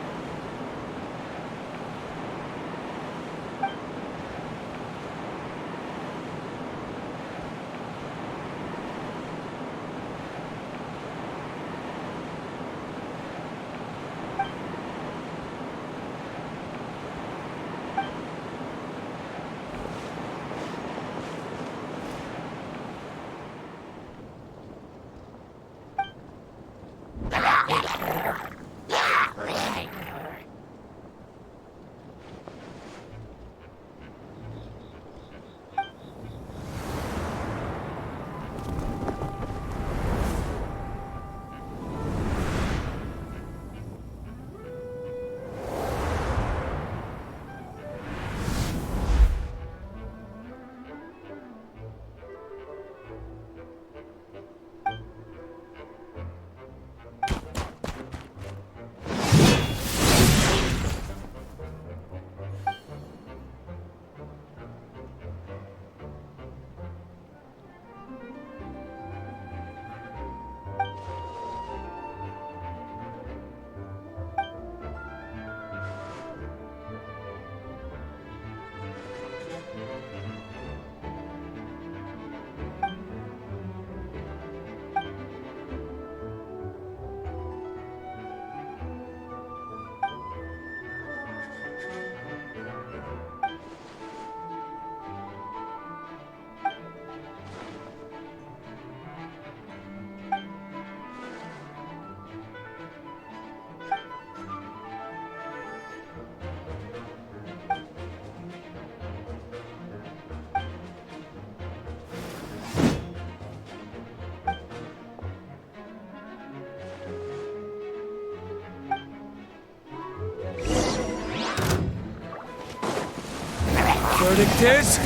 verdict is...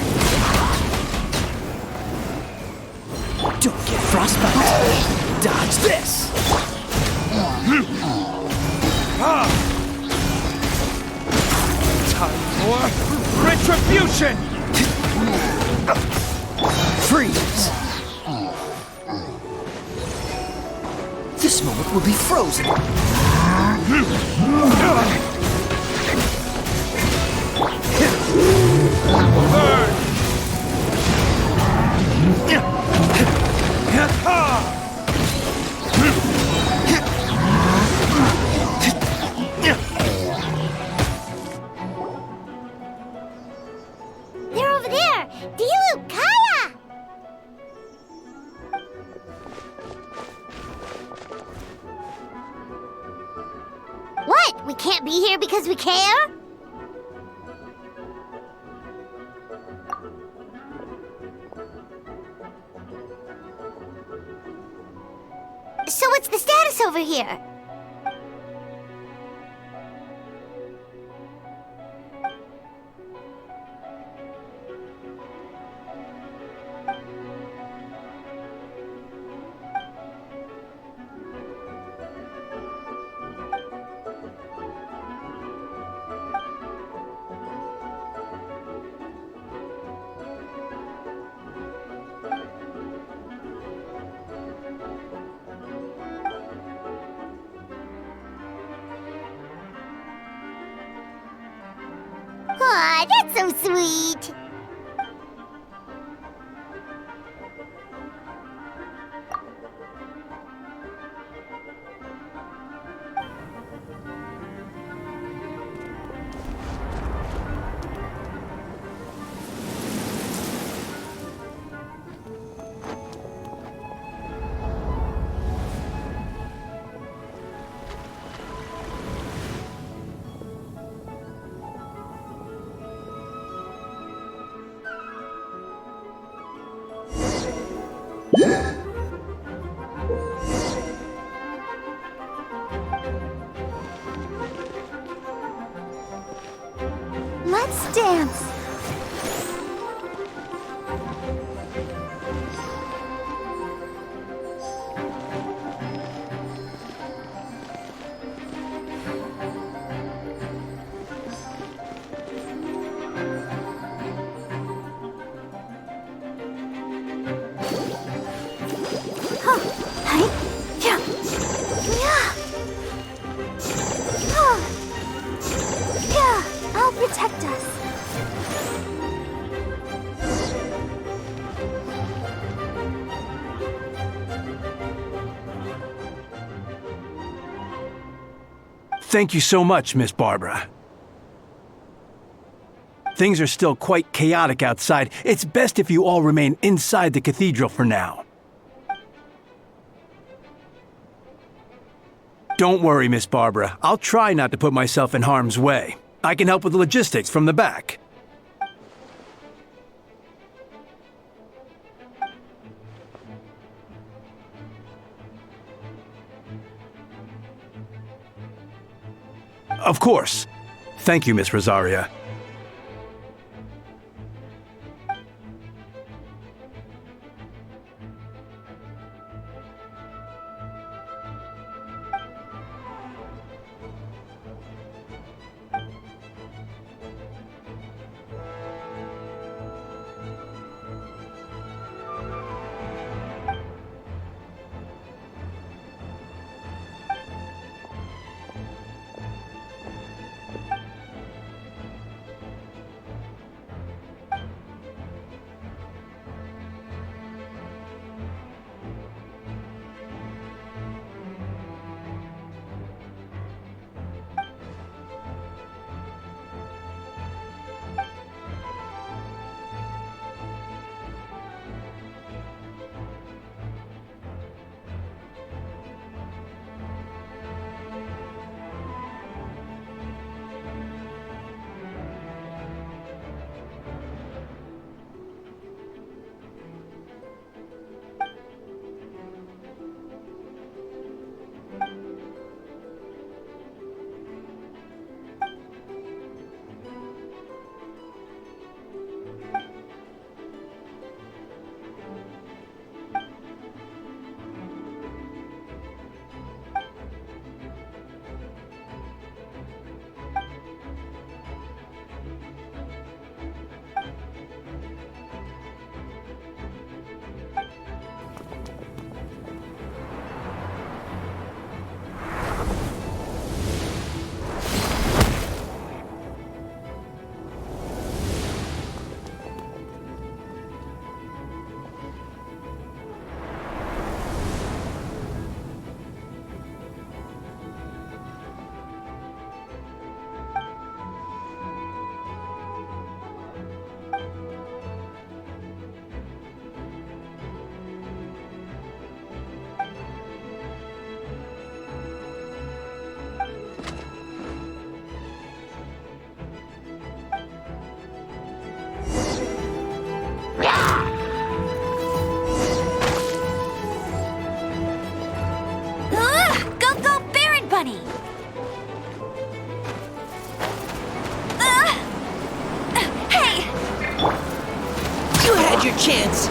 Don't get frostbite. Dodge this. Time for retribution. Freeze. This moment will be frozen. Burn. They're over there! Dilu, Kaya! What? We can't be here because we care? So what's the status over here? Aw, that's so sweet. Let's dance. I'll protect us. Thank you so much, Miss Barbara. Things are still quite chaotic outside. It's best if you all remain inside the cathedral for now. Don't worry, Miss Barbara. I'll try not to put myself in harm's way. I can help with the logistics from the back. Of course. Thank you, Miss Rosaria. funny. Hey! You had your chance.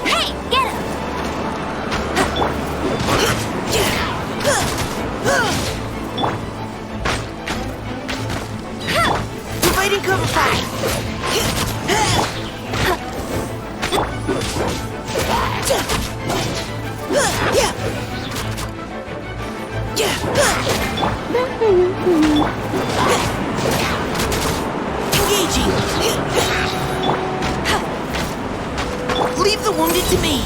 Hey, get him! Providing cover fire. Engaging. Leave the wounded to me.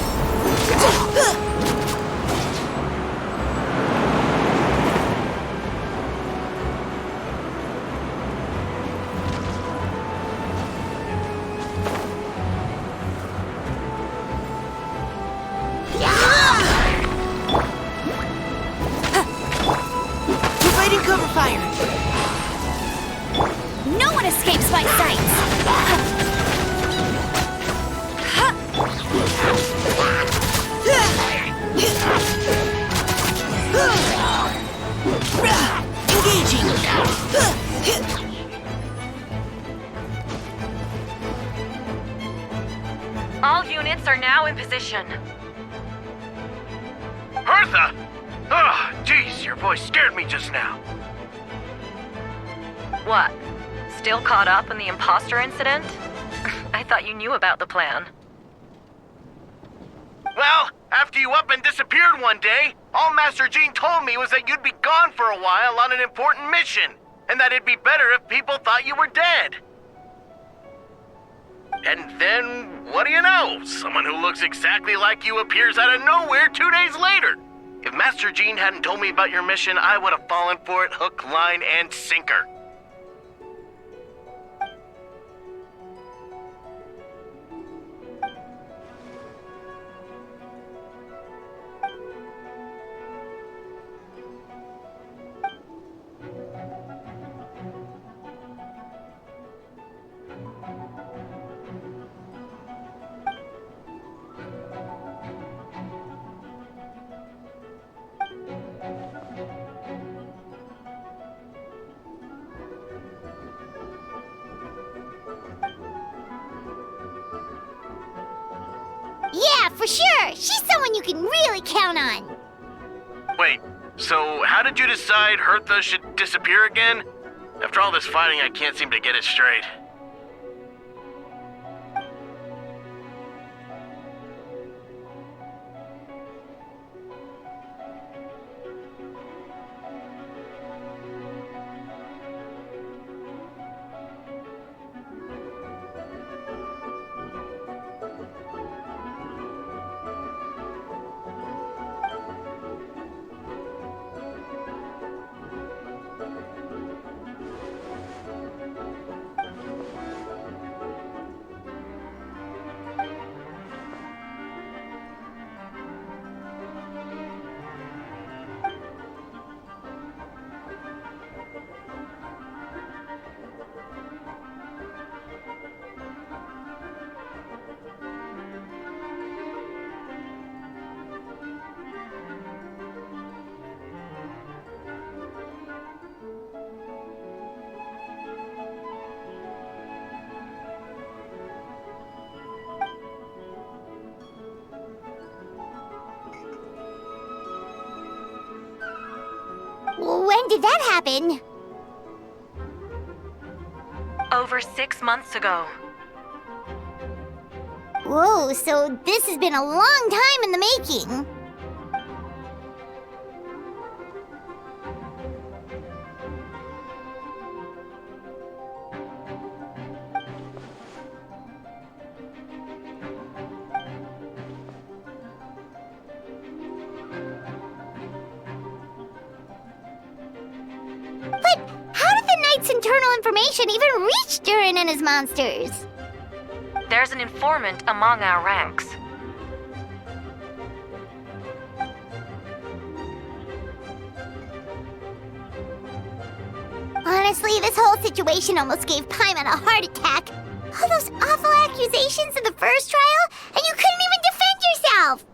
Providing cover fire. No one escapes my sights! Engaging. All units are now in position. Hertha! Ah, jeez, your voice scared me just now. What? Still caught up in the imposter incident? I thought you knew about the plan. Well, after you up and disappeared one day, all Master Jean told me was that you'd be gone for a while on an important mission, and that it'd be better if people thought you were dead. And then, what do you know? Someone who looks exactly like you appears out of nowhere 2 days later. If Master Jean hadn't told me about your mission, I would have fallen for it hook, line, and sinker. Yeah, for sure. She's someone you can really count on. Wait, so how did you decide Hertha should disappear again? After all this fighting, I can't seem to get it straight. When did that happen? Over 6 months ago. Whoa, so this has been a long time in the making. But how did the Knight's internal information even reach Durin and his monsters? There's an informant among our ranks. Honestly, this whole situation almost gave Paimon a heart attack. All those awful accusations. accusations in the first trial, and you couldn't even defend yourself!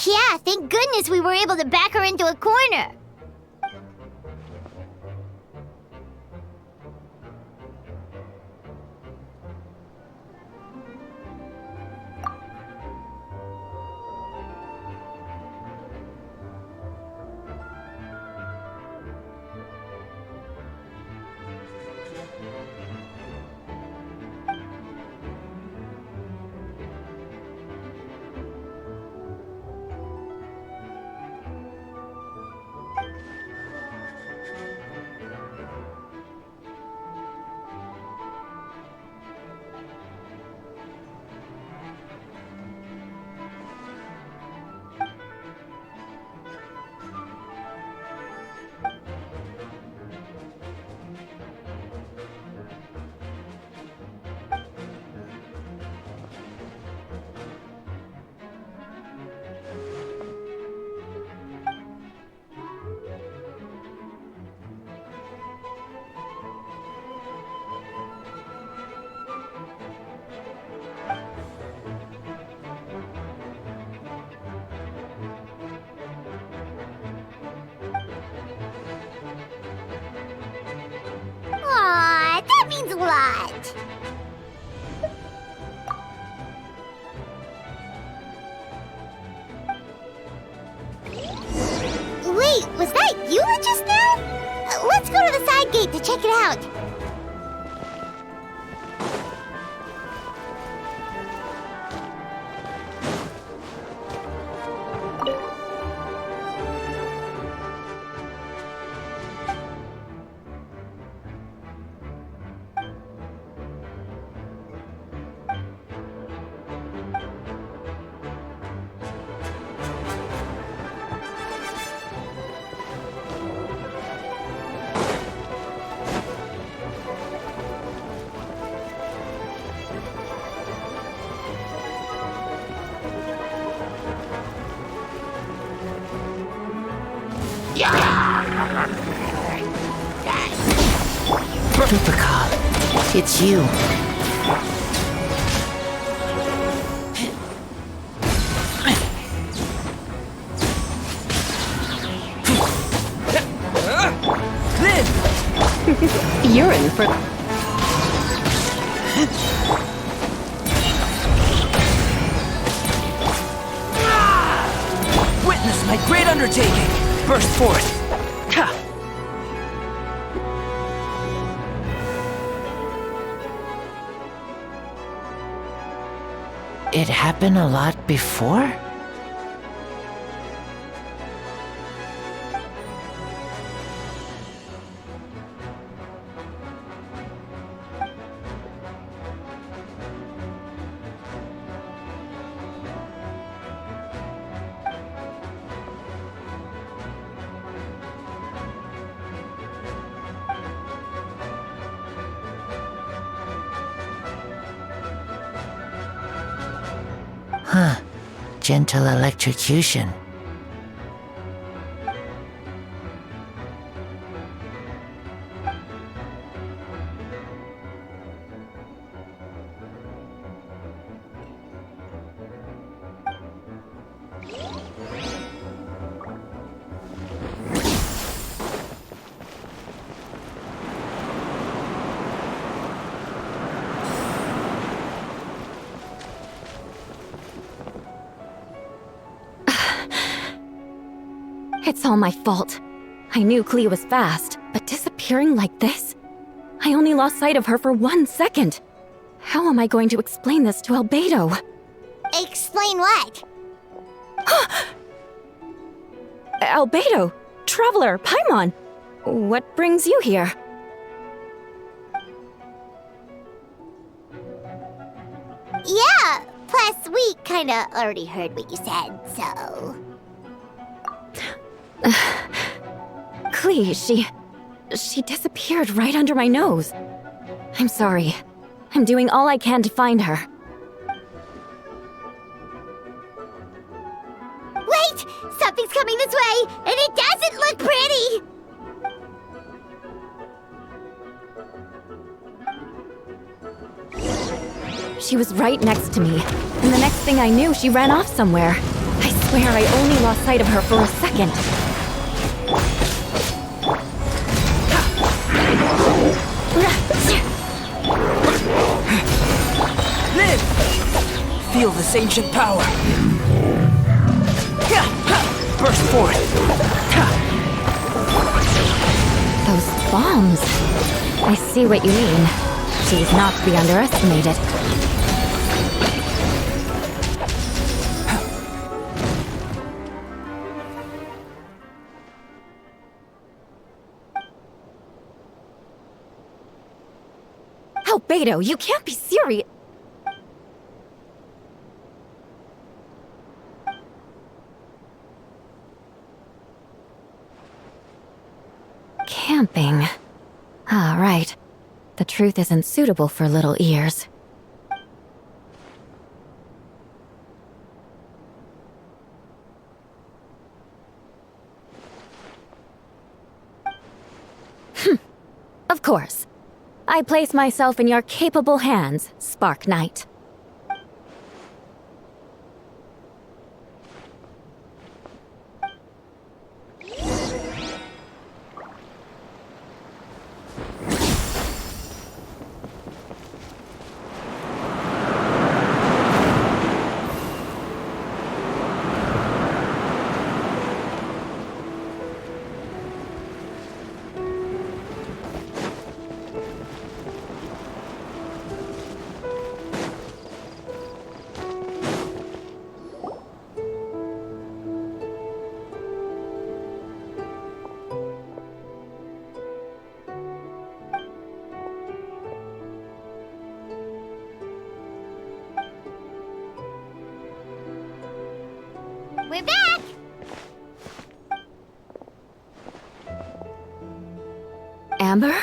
Yeah, thank goodness we were able to back her into a corner. Aw, that means a lot. Wait, was that you just now? Let's go to the side gate to check it out. Typical. It's you. You're in for... Witness my great undertaking. Burst forth. Ha! It happened a lot before? Huh. Gentle electrocution. It's all my fault. I knew Klee was fast, but disappearing like this? I only lost sight of her for 1 second. How am I going to explain this to Albedo? Explain what? Albedo! Traveler! Paimon! What brings you here? Yeah, plus we kinda already heard what you said, so... Klee, she disappeared right under my nose. I'm sorry. I'm doing all I can to find her. Wait! Something's coming this way, and it doesn't look pretty! She was right next to me, and the next thing I knew, she ran off somewhere. I swear I only lost sight of her for a second. Live! Feel this ancient power. Burst forth. Those bombs. I see what you mean. She's not to be underestimated. Albedo, you can't be serious. Camping. Ah, right. The truth isn't suitable for little ears. Of course. I place myself in your capable hands, Spark Knight. We're back! Amber?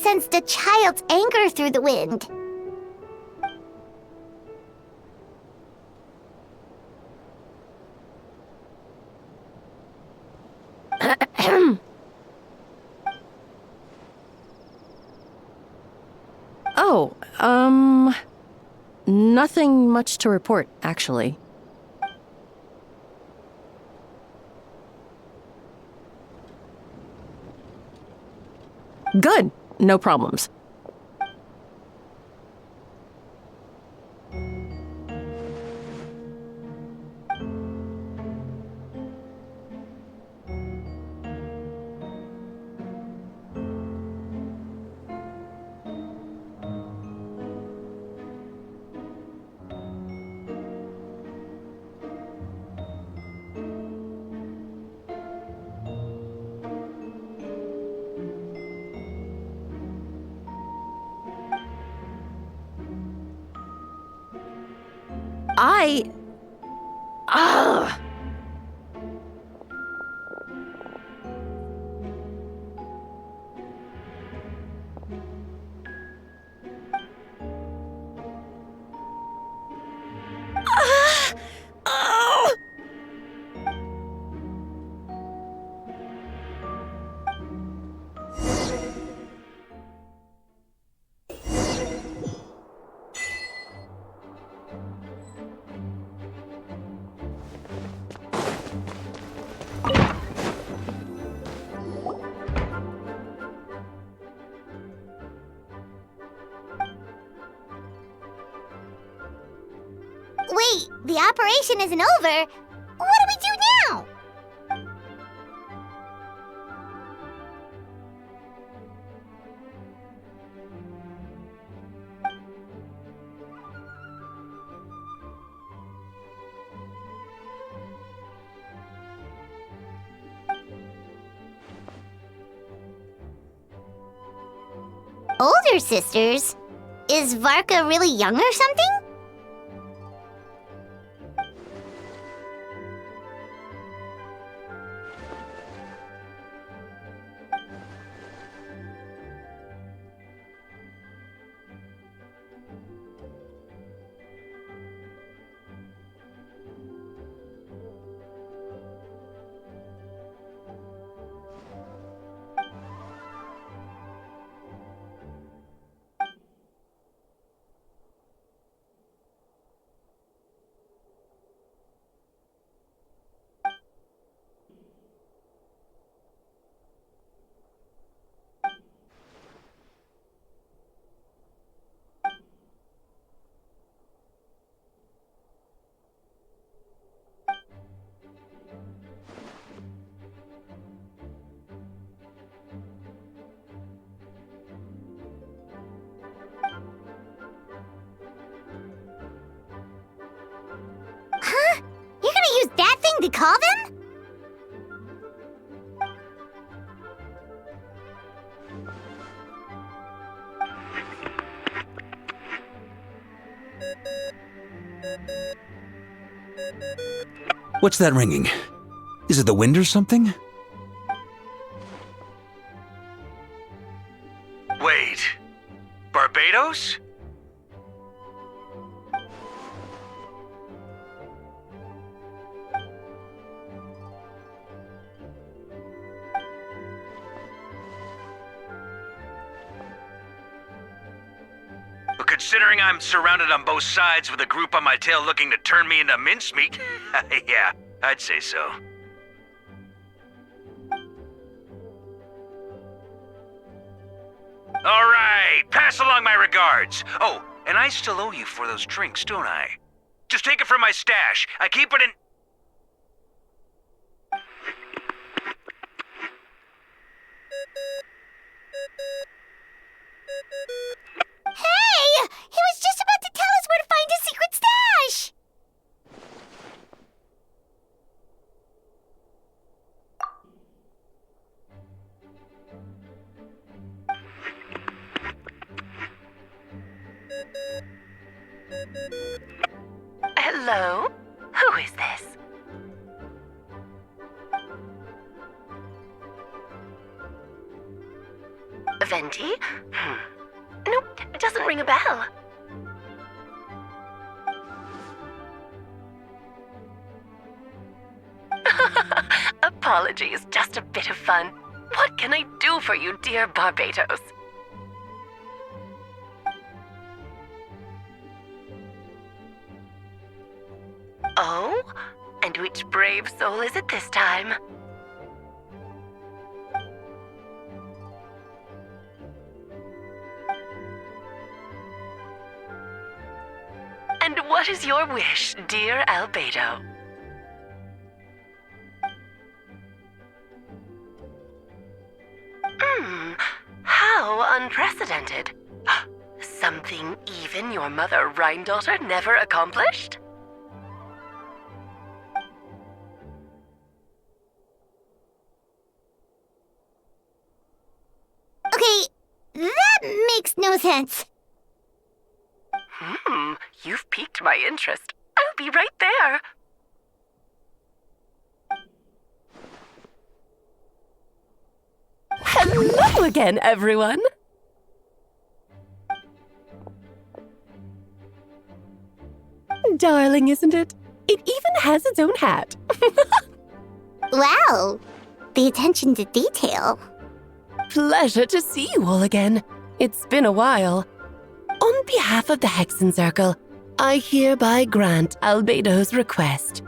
sensed a child's anger through the wind. Nothing much to report, actually. Good. No problems. Wait, the operation isn't over. What do we do now? Older sisters? Is Varka really young or something? Huh? You're gonna use that thing to call them? What's that ringing? Is it the wind or something? Wait. Barbados? But considering I'm surrounded on both sides with a group on my tail looking to turn me into mincemeat, yeah, I'd say so. All right, pass along my regards. Oh, and I still owe you for those drinks, don't I? Just take it from my stash. I keep it in... Hey! He was just about to tell us where to find his secret stash! Hello? Who is this? Venti? Nope, it doesn't ring a bell. Apologies, just a bit of fun. What can I do for you, dear Barbados? Oh? And which brave soul is it this time? And what is your wish, dear Albedo? How unprecedented. Something even your mother Rhine-daughter never accomplished? Okay, that makes no sense. You've piqued my interest. I'll be right there. Hello again, everyone! Darling, isn't it? It even has its own hat. Wow, the attention to detail. Pleasure to see you all again. It's been a while. On behalf of the Hexenzirkel, I hereby grant Albedo's request.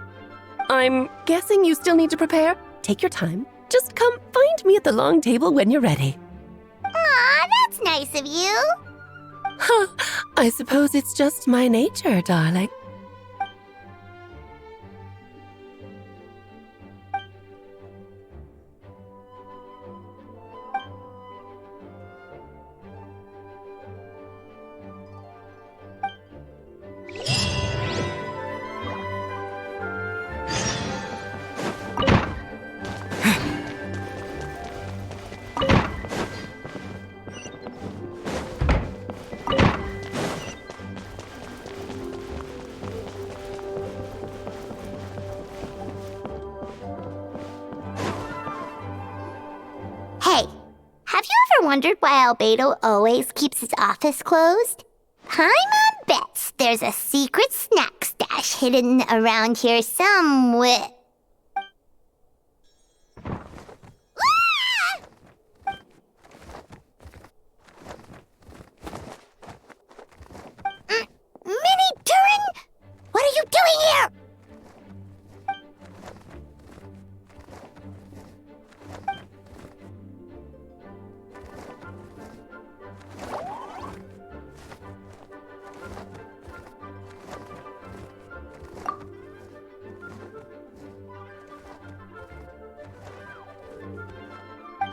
I'm guessing you still need to prepare? Take your time. Just come find me at the long table when you're ready. Aw, that's nice of you. Huh, I suppose it's just my nature, darling. Hey, have you ever wondered why Albedo always keeps his office closed? Paimon bets there's a secret snack stash hidden around here somewhere. Mini Turin? What are you doing here?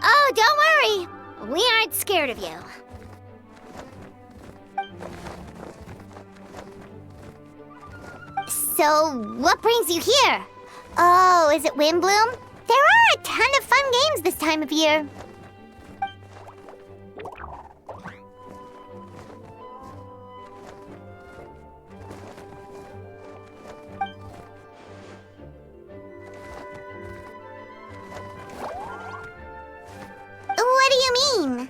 Oh, don't worry. We aren't scared of you. So, what brings you here? Oh, is it Windbloom? There are a ton of fun games this time of year. What do you mean?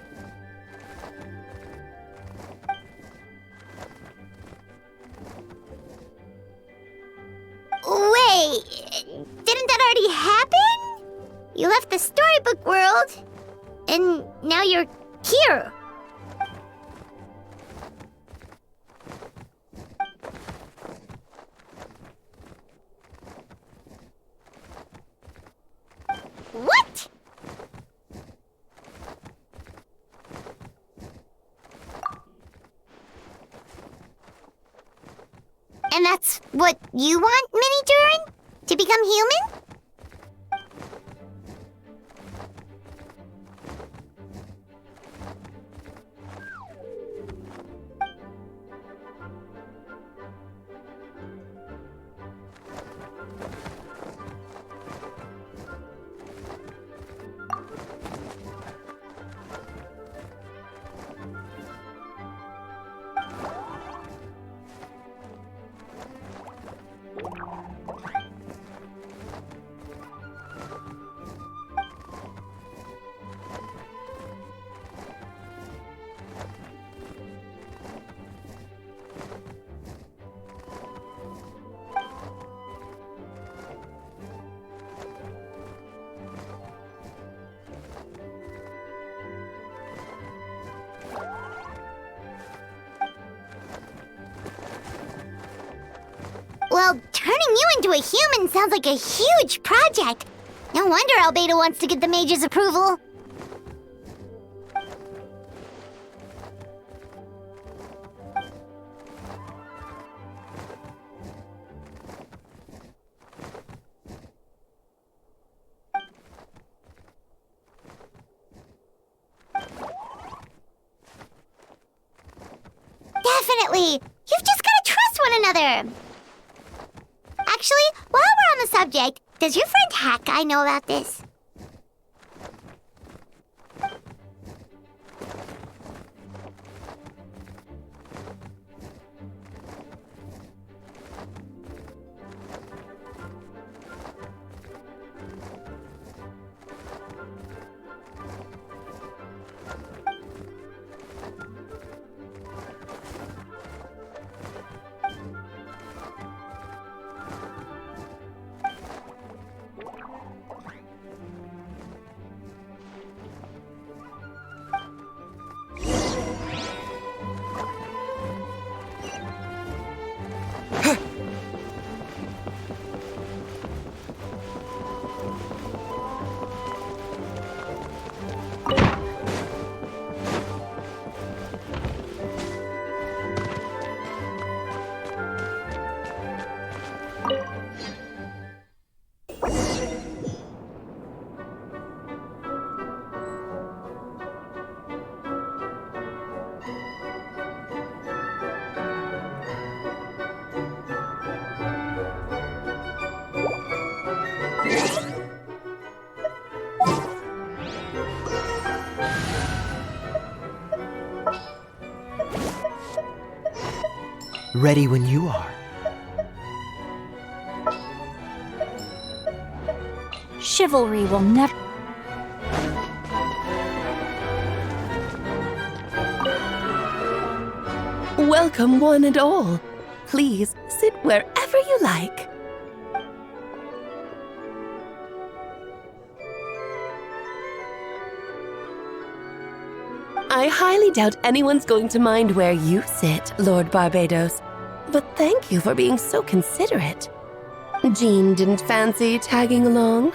Wait, didn't that already happen? You left the storybook world, and now you're here. What? And that's what you want, Mini Durin? To become human? Well, turning you into a human sounds like a huge project. No wonder Albedo wants to get the mage's approval. Definitely! You've just gotta trust one another! Actually, while we're on the subject, does your friend Hack know about this? Ready when you are. Chivalry will never... Welcome, one and all. Please sit wherever you like. I highly doubt anyone's going to mind where you sit, Lord Barbados. But thank you for being so considerate. Jean didn't fancy tagging along?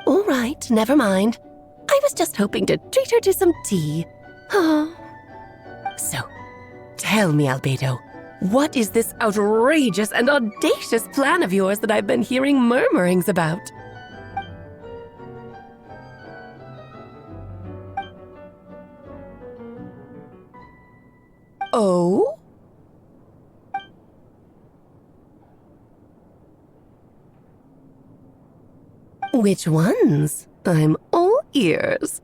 All right, never mind. I was just hoping to treat her to some tea. So, tell me, Albedo, what is this outrageous and audacious plan of yours that I've been hearing murmurings about? Oh? Which ones? I'm all ears.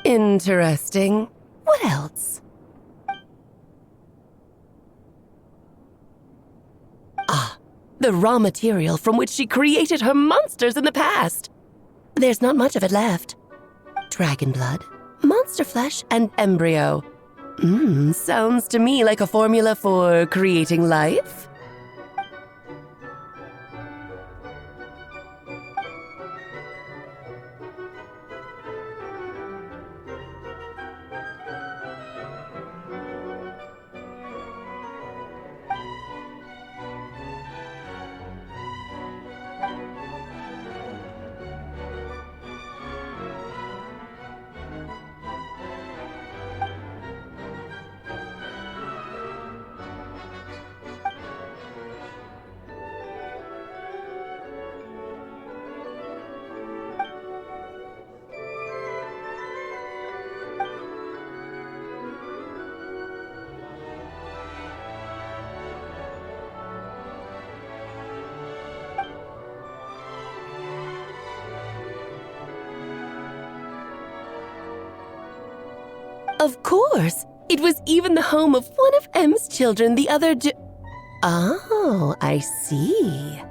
Interesting. What else? Ah, the raw material from which she created her monsters in the past. There's not much of it left. Dragon blood, monster flesh, and embryo. Sounds to me like a formula for creating life. Of course! It was even the home of one of M's children the other Oh, I see.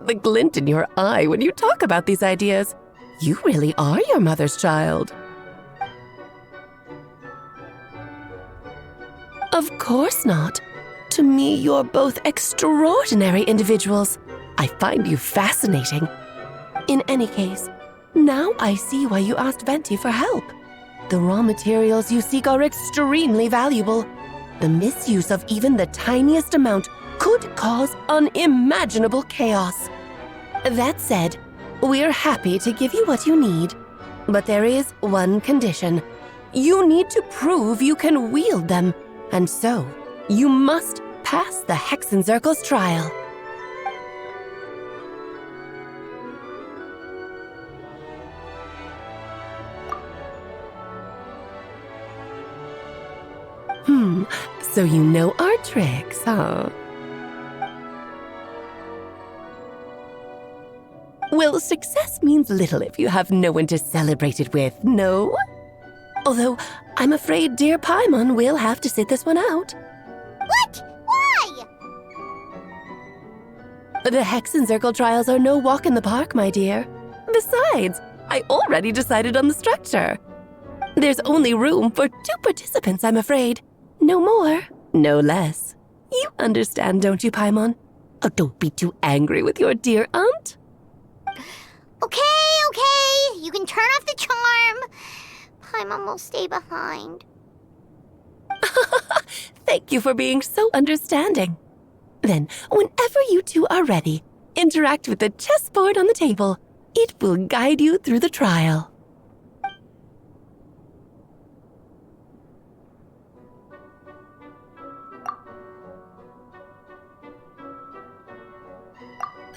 the glint in your eye when you talk about these ideas. You really are your mother's child. Of course not. To me, you're both extraordinary individuals. I find you fascinating. In any case, now I see why you asked Venti for help. The raw materials you seek are extremely valuable. The misuse of even the tiniest amount could cause unimaginable chaos. That said, we're happy to give you what you need. But there is one condition. You need to prove you can wield them, and so you must pass the Hexenzirkel's trial. So you know our tricks, huh? Well, success means little if you have no one to celebrate it with, no? Although, I'm afraid dear Paimon will have to sit this one out. What? Why? The Hexenzirkel trials are no walk in the park, my dear. Besides, I already decided on the structure. There's only room for 2 participants, I'm afraid. No more, no less. You understand, don't you, Paimon? Oh, don't be too angry with your dear aunt. Okay. You can turn off the charm. Paimon will stay behind. Thank you for being so understanding. Then, whenever you two are ready, interact with the chessboard on the table. It will guide you through the trial.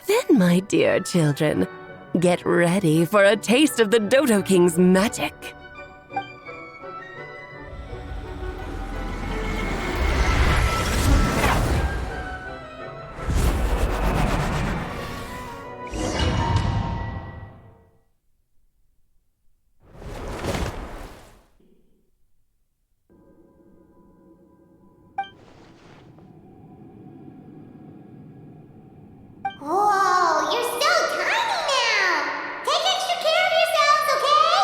Then, my dear children, get ready for a taste of the Dodo King's magic. Whoa, you're so tiny now! Take extra care of yourselves, okay?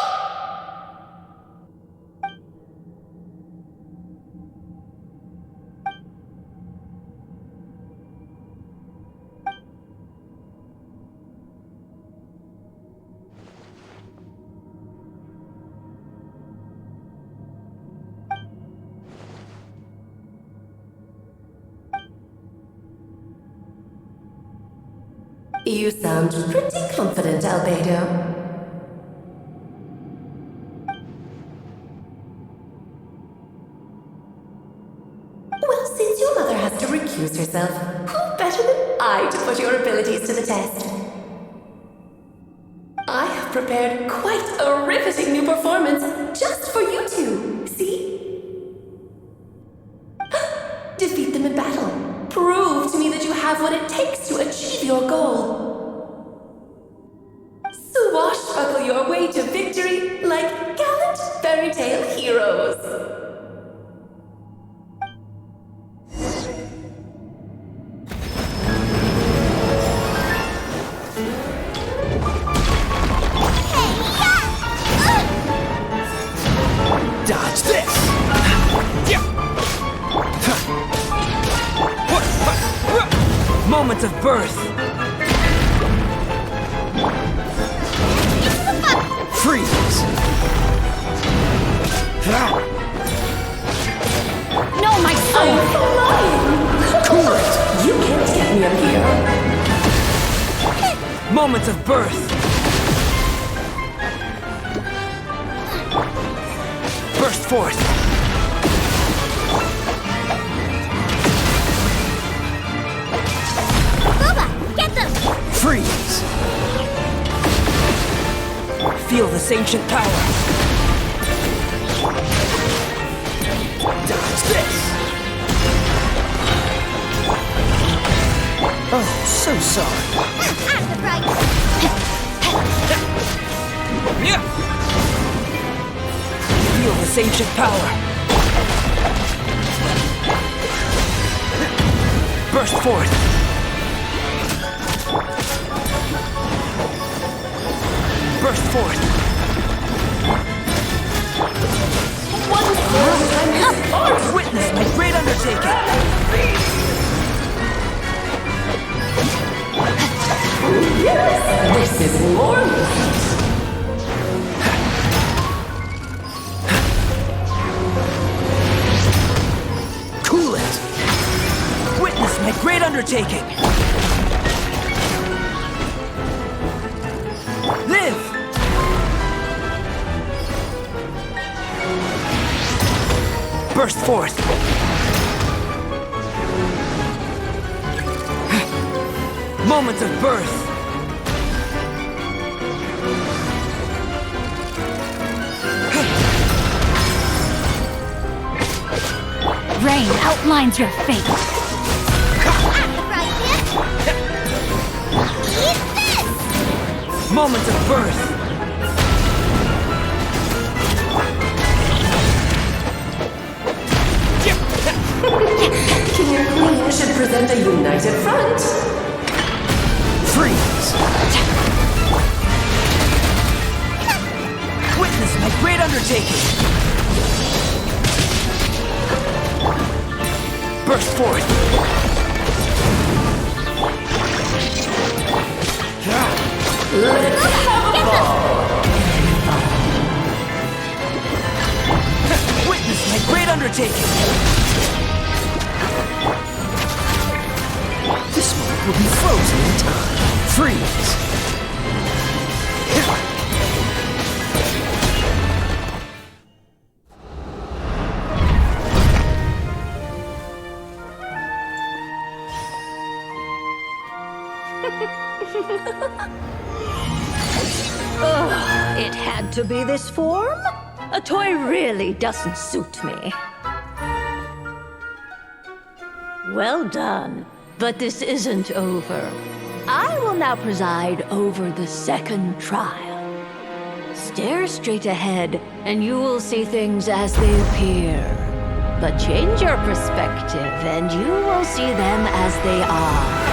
You sound pretty confident, Albedo. Well, since your mother has to recuse herself, who better than I to put your abilities to the test? I have prepared quite a riveting new performance just for you two, see? Defeat them in battle. Prove to me that you have what it takes to achieve your goal. Swashbuckle your way to victory like gallant fairy tale heroes. Dodge this! Moment of birth! Freeze! No, my son! Cool it! You can't get me up here. Moment of birth! Burst forth! Get them! Freeze! Feel this ancient power! Dodge this! Oh, so sorry. I'm the price! Feel this ancient power! Burst forth! Burst forth. Witness my great undertaking. This is glorious. Cool it. Witness my great undertaking. Live. Burst forth. Moment of birth. Rain outlines your fate. Moment of birth. King and Queen should present a united front. Freeze. Witness my great undertaking. Burst forth. Let's have a ball. Witness my great undertaking. This moment will be frozen in time. Freeze. Ugh, it had to be this form? A toy really doesn't suit me. Well done, but this isn't over. I will now preside over the second trial. Stare straight ahead, and you will see things as they appear. But change your perspective, and you will see them as they are.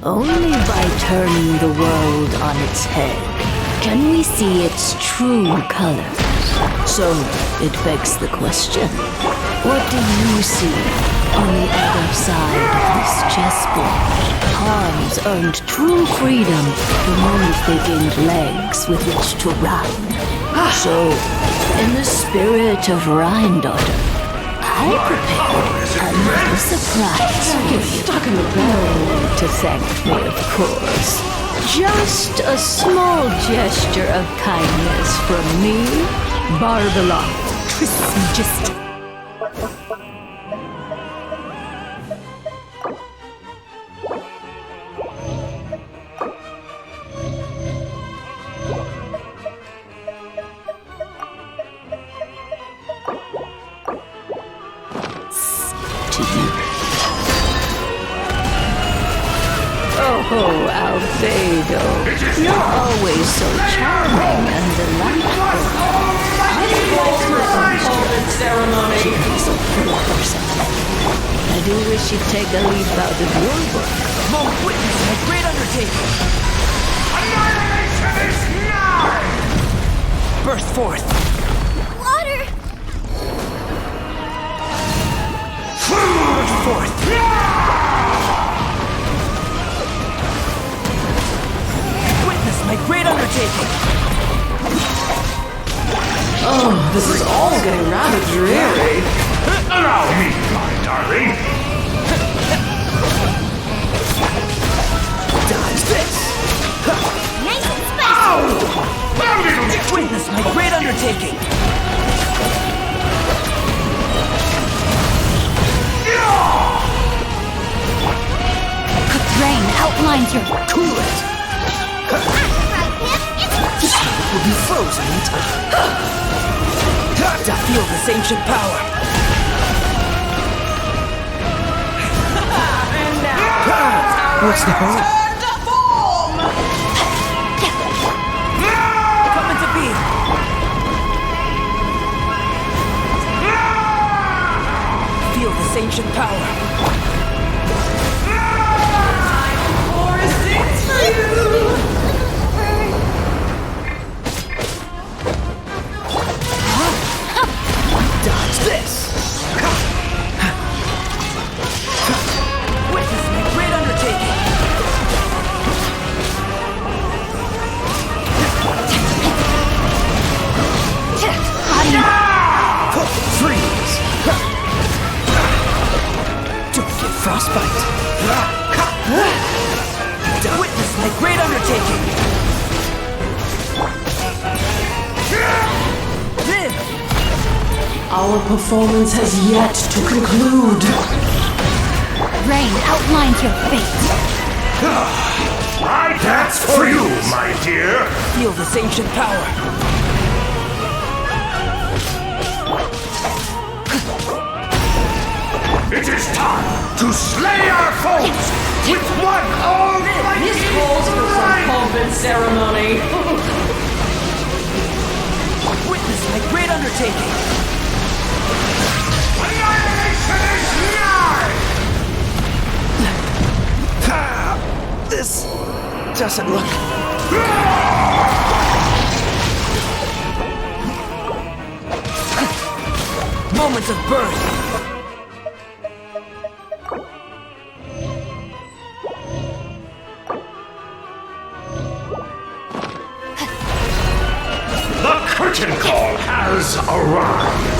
Only by turning the world on its head can we see its true colors. So, it begs the question, what do you see on the other side of this chessboard? Pawns earned true freedom the moment they gained legs with which to run. So, in the spirit of Rhine-daughter, I prepared a little surprise for you. Stuck in the barrel to thank me, of course. Just a small gesture of kindness from me, Barbara. Just... Oh, Albedo, you're always so charming and delightful. Unlike my own ceremony. So full of herself. I do wish you'd take a leaf out of your book. Mo witness my great undertaking. Annihilation is nigh! Burst forth. Water! Burst forth. My great undertaking! Oh, this is all getting rather dreary. Allow me, my darling. Dodge this! Nice and spicy! Witness my great undertaking! Rain outlines your... Cool it! This will be frozen in time. To feel this ancient power. And now, what's the hurry? Coming to be. Feel this ancient power. Dodge this! Witness my great undertaking! Freeze! Don't get frostbite! Witness my great undertaking! Live! Our performance has yet to conclude. Rain outlines your fate. That's for you, my dear. Feel this ancient power. It is time to slay our foes with one almighty This calls for some pomp and ceremony. Witness my great undertaking. Annihilation is nigh! This doesn't look... Moments of birth. The curtain call has arrived.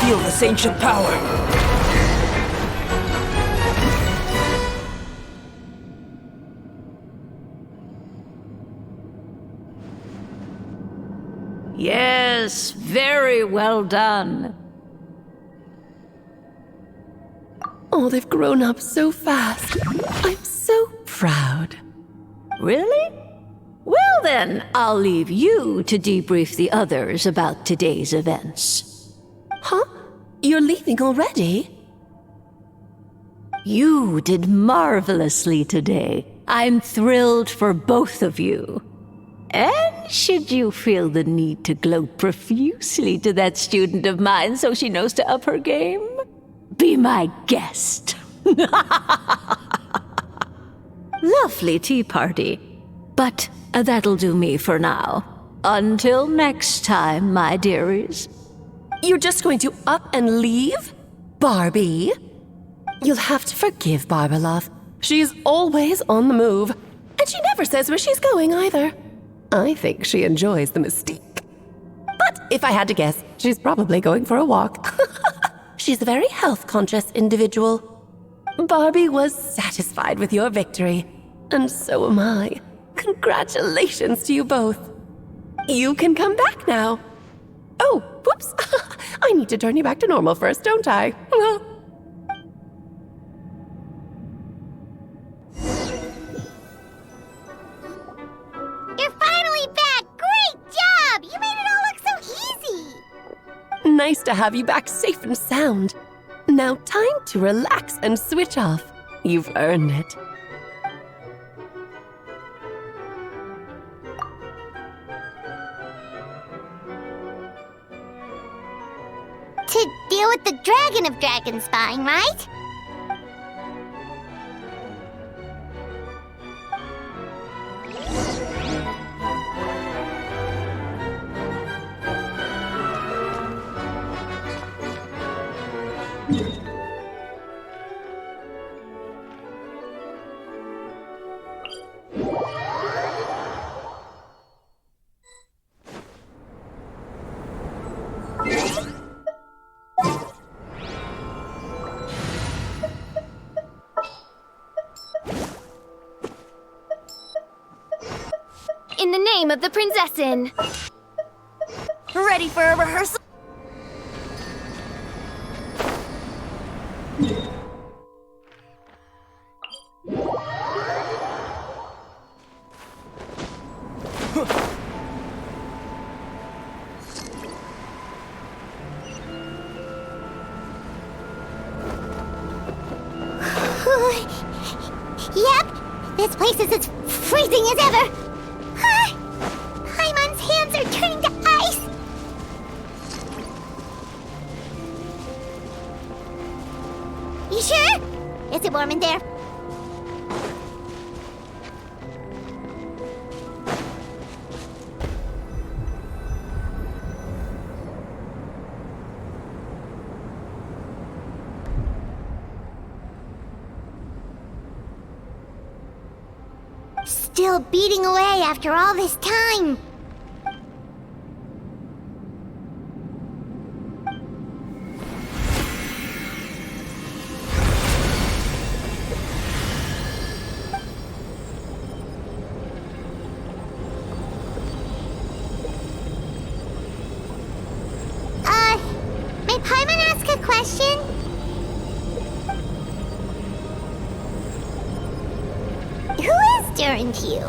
Feel this ancient power. Yes, very well done. Oh, they've grown up so fast. I'm so proud. Really? Well then, I'll leave you to debrief the others about today's events. Huh? You're leaving already? You did marvelously today. I'm thrilled for both of you. And should you feel the need to gloat profusely to that student of mine so she knows to up her game, be my guest. Lovely tea party. But that'll do me for now. Until next time, my dearies. You're just going to up and leave? Barbie? You'll have to forgive Barbalov. She's always on the move. And she never says where she's going either. I think she enjoys the mystique. But if I had to guess, she's probably going for a walk. She's a very health-conscious individual. Barbie was satisfied with your victory. And so am I. Congratulations to you both. You can come back now. Oh, whoops. I need to turn you back to normal first, don't I? You're finally back! Great job! You made it all look so easy! Nice to have you back safe and sound. Now time to relax and switch off. You've earned it. To deal with the dragon of Dragonspine, right? In the name of the Prinzessin! Ready for a rehearsal? Yep, this place is as freezing as ever. Paimon's hands are turning to ice. You sure? Is it warm in there? Still beating away after all this time. May Paimon ask a question? Who is Durin to you?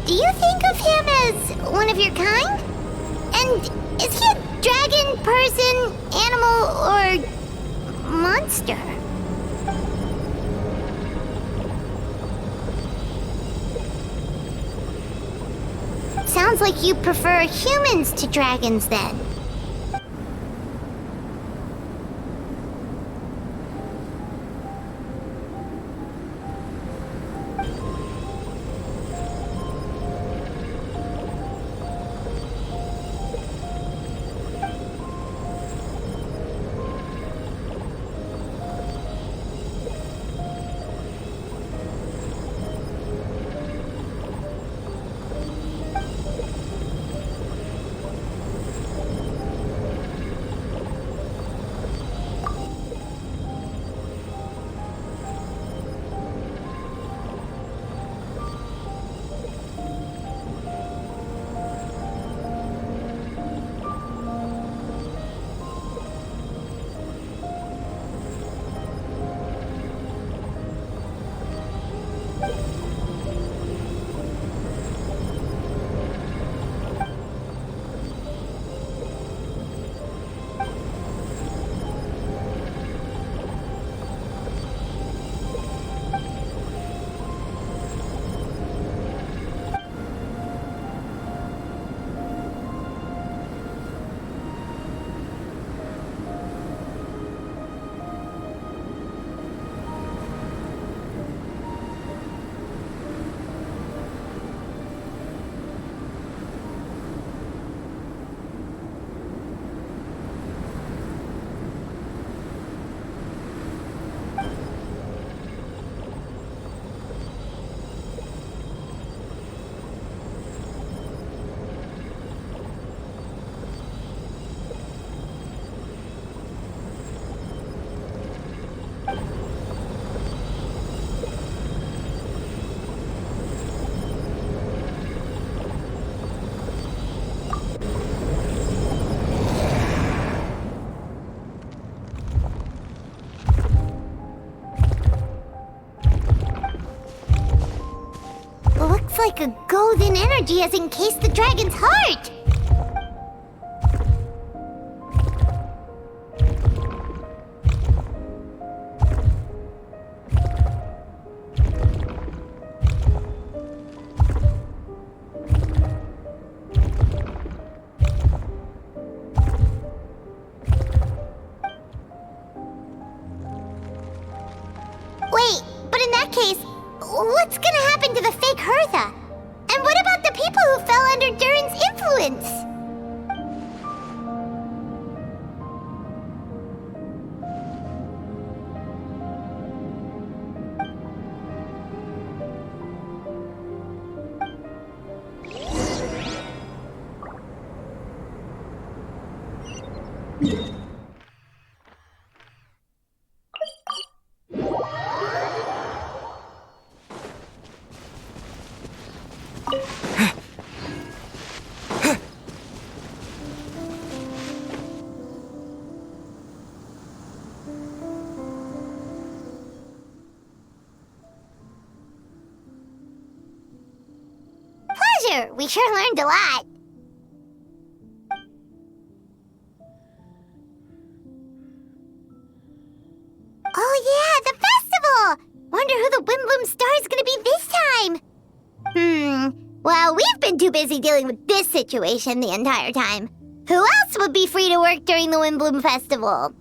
Do you think of him as one of your kind? And is he a dragon, person, animal, or monster? Sounds like you prefer humans to dragons then. Looks like a golden energy has encased the dragon's heart! Wait, but in that case, what's gonna happen to the fake Hertha? And what about the people who fell under Durin's influence? we sure learned a lot. Oh yeah, the festival! Wonder who the Windbloom Star is gonna be this time. Well, we've been too busy dealing with this situation the entire time. Who else would be free to work during the Windbloom Festival?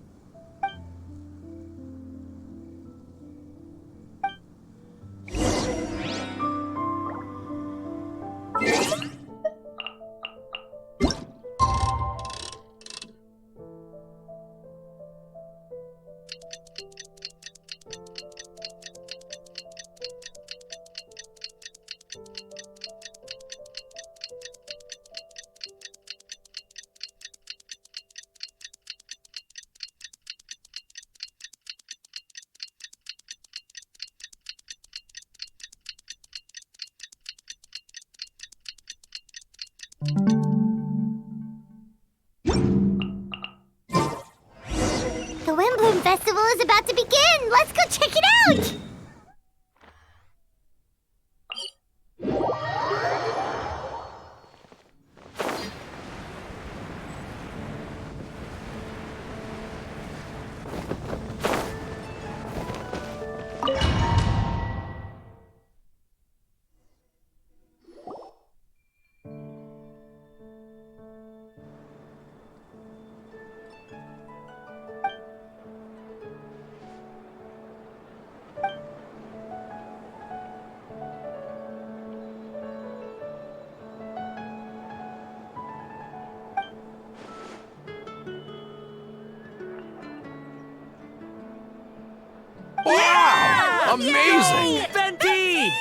The Windbloom Festival is about to begin! Let's go check it out! Wow! Amazing! Yay! Venti!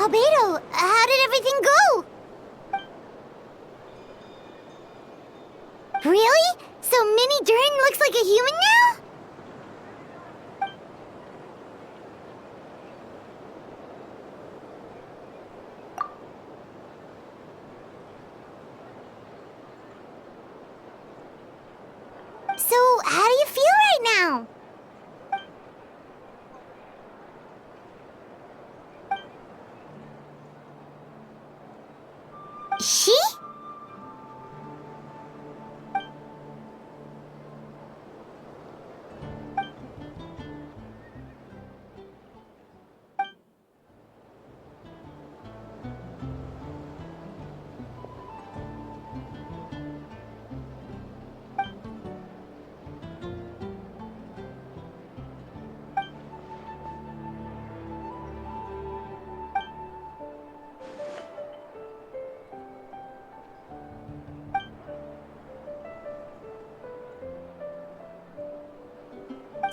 Albedo, how did everything go? Really? So Mini Durin looks like a human now? She?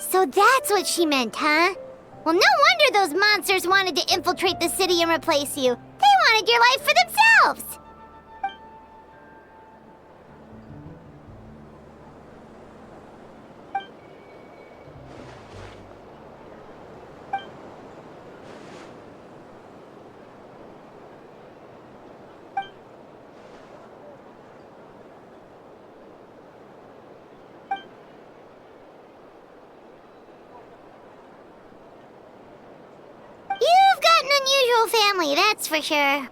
So that's what she meant, huh? Well, no wonder those monsters wanted to infiltrate the city and replace you. They wanted your life for themselves! You've got an unusual family, that's for sure.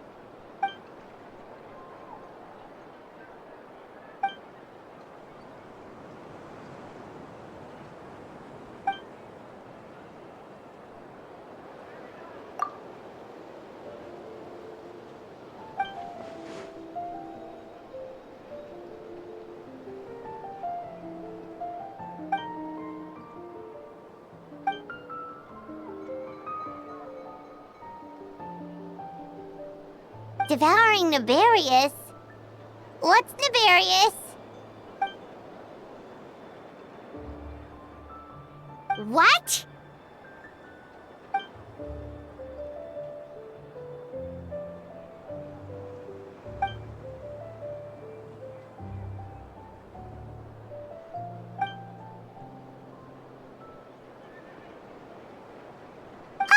Devouring nefarious? What's nefarious? What?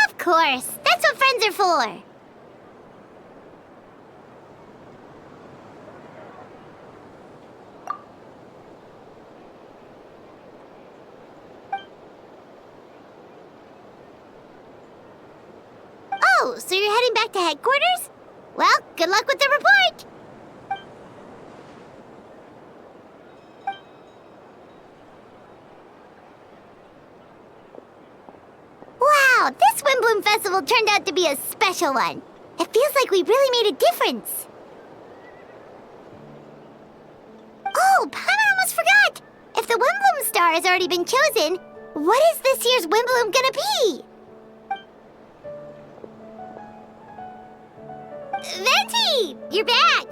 Of course, that's what friends are for. Oh, so you're heading back to headquarters? Well, good luck with the report! Wow, this Windbloom Festival turned out to be a special one. It feels like we really made a difference. Oh, Paimon almost forgot! If the Windbloom Star has already been chosen, what is this year's Windbloom gonna be? Venti! You're back!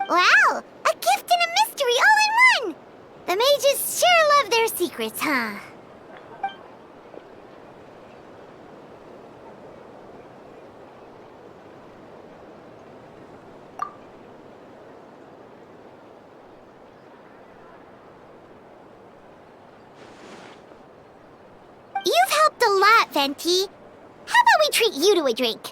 Wow! A gift and a mystery all in one! The mages sure love their secrets, huh? You've helped a lot, Venti. How about we treat you to a drink?